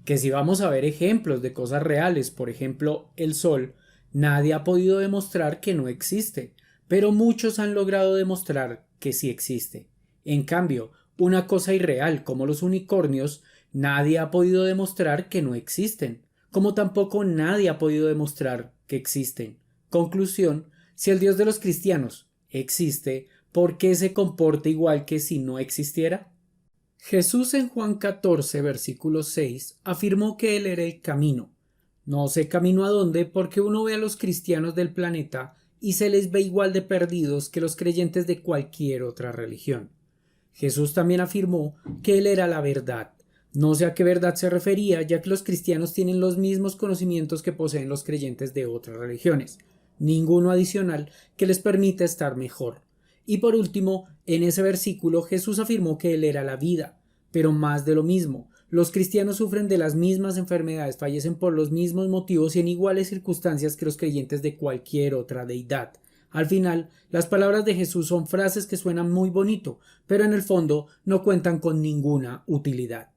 que si vamos a ver ejemplos de cosas reales, por ejemplo el sol, nadie ha podido demostrar que no existe, pero muchos han logrado demostrar que sí existe. En cambio, una cosa irreal como los unicornios, nadie ha podido demostrar que no existen, como tampoco nadie ha podido demostrar que existen. Conclusión, si el Dios de los cristianos existe, ¿por qué se comporta igual que si no existiera? Jesús en Juan 14, versículo 6, afirmó que Él era el camino. No sé camino a dónde porque uno ve a los cristianos del planeta y se les ve igual de perdidos que los creyentes de cualquier otra religión. Jesús también afirmó que Él era la verdad. No sé a qué verdad se refería, ya que los cristianos tienen los mismos conocimientos que poseen los creyentes de otras religiones, ninguno adicional que les permita estar mejor. Y por último, en ese versículo Jesús afirmó que Él era la vida, pero más de lo mismo. Los cristianos sufren de las mismas enfermedades, fallecen por los mismos motivos y en iguales circunstancias que los creyentes de cualquier otra deidad. Al final, las palabras de Jesús son frases que suenan muy bonito, pero en el fondo no cuentan con ninguna utilidad.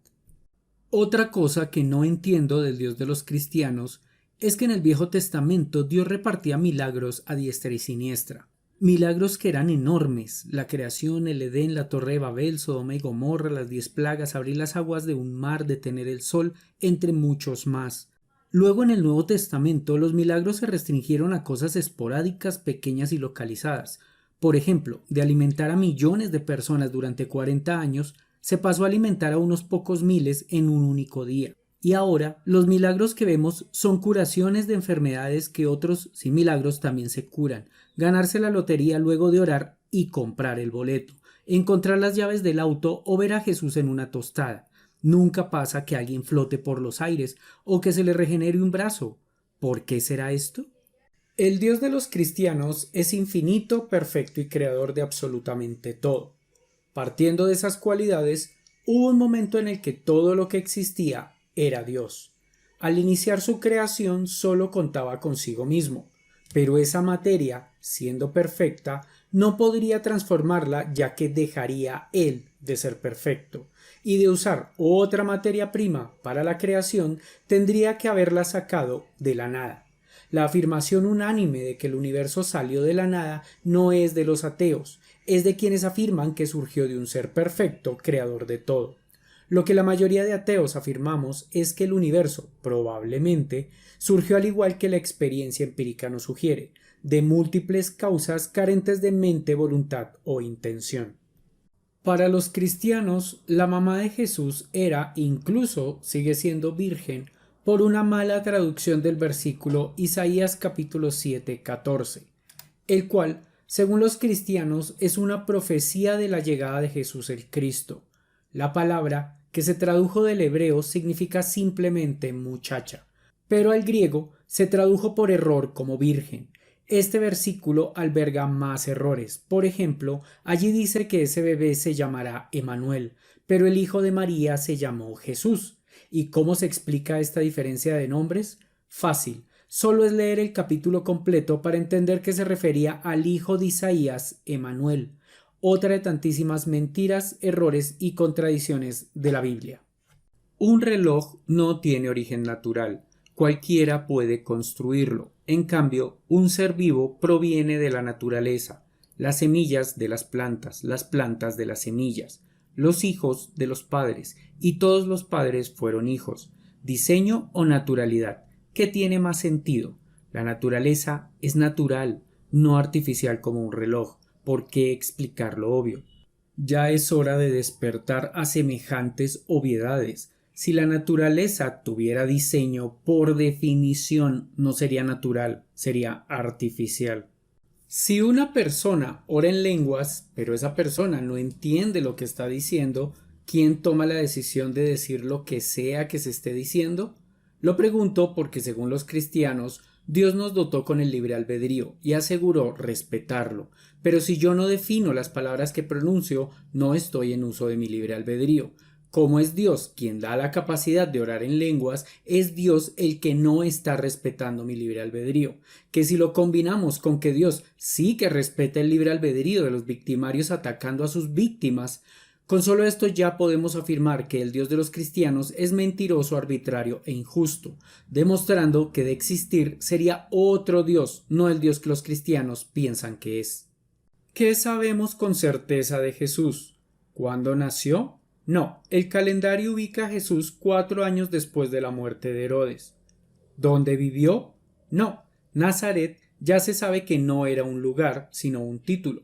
Otra cosa que no entiendo del Dios de los cristianos es que en el Viejo Testamento Dios repartía milagros a diestra y siniestra. Milagros que eran enormes: la creación, el Edén, la torre de Babel, Sodoma y Gomorra, las 10 plagas, abrir las aguas de un mar, detener el sol, entre muchos más. Luego en el Nuevo Testamento los milagros se restringieron a cosas esporádicas, pequeñas y localizadas. Por ejemplo, de alimentar a millones de personas durante 40 años, se pasó a alimentar a unos pocos miles en un único día. Y ahora los milagros que vemos son curaciones de enfermedades que otros sin milagros también se curan, ganarse la lotería luego de orar y comprar el boleto, encontrar las llaves del auto o ver a Jesús en una tostada. Nunca pasa que alguien flote por los aires o que se le regenere un brazo. ¿Por qué será esto? El Dios de los cristianos es infinito, perfecto y creador de absolutamente todo. Partiendo de esas cualidades, hubo un momento en el que todo lo que existía era Dios. Al iniciar su creación solo contaba consigo mismo, pero esa materia, siendo perfecta, no podría transformarla ya que dejaría Él de ser perfecto, y de usar otra materia prima para la creación tendría que haberla sacado de la nada. La afirmación unánime de que el universo salió de la nada no es de los ateos, es de quienes afirman que surgió de un ser perfecto, creador de todo. Lo que la mayoría de ateos afirmamos es que el universo, probablemente, surgió al igual que la experiencia empírica nos sugiere, de múltiples causas carentes de mente, voluntad o intención. Para los cristianos, la mamá de Jesús era, incluso sigue siendo virgen, por una mala traducción del versículo Isaías capítulo 7, 14, el cual, según los cristianos, es una profecía de la llegada de Jesús el Cristo. La palabra, que se tradujo del hebreo, significa simplemente muchacha, pero al griego se tradujo por error como virgen. Este versículo alberga más errores. Por ejemplo, allí dice que ese bebé se llamará Emanuel, pero el hijo de María se llamó Jesús. ¿Y cómo se explica esta diferencia de nombres? Fácil. Solo es leer el capítulo completo para entender que se refería al hijo de Isaías, Emanuel, otra de tantísimas mentiras, errores y contradicciones de la Biblia. Un reloj no tiene origen natural, cualquiera puede construirlo. En cambio, un ser vivo proviene de la naturaleza, las semillas de las plantas de las semillas, los hijos de los padres, y todos los padres fueron hijos. Diseño o naturalidad. ¿Qué tiene más sentido? La naturaleza es natural, no artificial como un reloj. ¿Por qué explicar lo obvio? Ya es hora de despertar a semejantes obviedades. Si la naturaleza tuviera diseño, por definición no sería natural, sería artificial. Si una persona ora en lenguas, pero esa persona no entiende lo que está diciendo, ¿quién toma la decisión de decir lo que sea que se esté diciendo? Lo pregunto porque, según los cristianos, Dios nos dotó con el libre albedrío y aseguró respetarlo, pero si yo no defino las palabras que pronuncio, no estoy en uso de mi libre albedrío. Como es Dios quien da la capacidad de orar en lenguas, es Dios el que no está respetando mi libre albedrío. Que si lo combinamos con que Dios sí que respeta el libre albedrío de los victimarios atacando a sus víctimas, con solo esto ya podemos afirmar que el Dios de los cristianos es mentiroso, arbitrario e injusto, demostrando que de existir sería otro Dios, no el Dios que los cristianos piensan que es. ¿Qué sabemos con certeza de Jesús? ¿Cuándo nació? No, el calendario ubica a Jesús 4 años después de la muerte de Herodes. ¿Dónde vivió? No, Nazaret ya se sabe que no era un lugar, sino un título.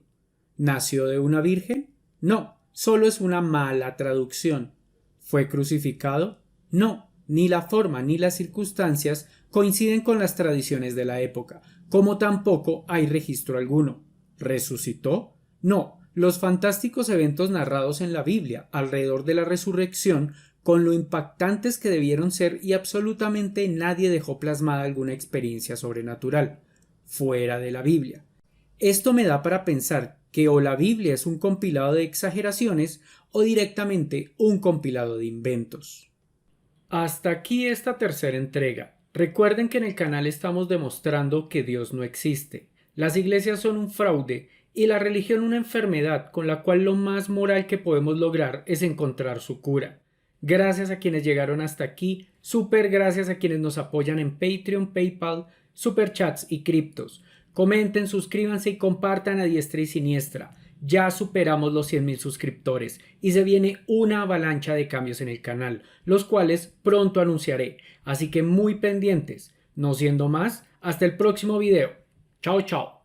¿Nació de una virgen? No, solo es una mala traducción. ¿Fue crucificado? No, ni la forma ni las circunstancias coinciden con las tradiciones de la época, como tampoco hay registro alguno. ¿Resucitó? No, los fantásticos eventos narrados en la Biblia alrededor de la resurrección, con lo impactantes que debieron ser, y absolutamente nadie dejó plasmada alguna experiencia sobrenatural fuera de la Biblia. Esto me da para pensar que o la Biblia es un compilado de exageraciones o directamente un compilado de inventos. Hasta aquí esta tercera entrega. Recuerden que en el canal estamos demostrando que Dios no existe. Las iglesias son un fraude y la religión una enfermedad con la cual lo más moral que podemos lograr es encontrar su cura. Gracias a quienes llegaron hasta aquí, súper gracias a quienes nos apoyan en Patreon, PayPal, Superchats y criptos. Comenten, suscríbanse y compartan a diestra y siniestra. Ya superamos los 100,000 suscriptores y se viene una avalancha de cambios en el canal, los cuales pronto anunciaré, así que muy pendientes. No siendo más, hasta el próximo video. Chao, chao.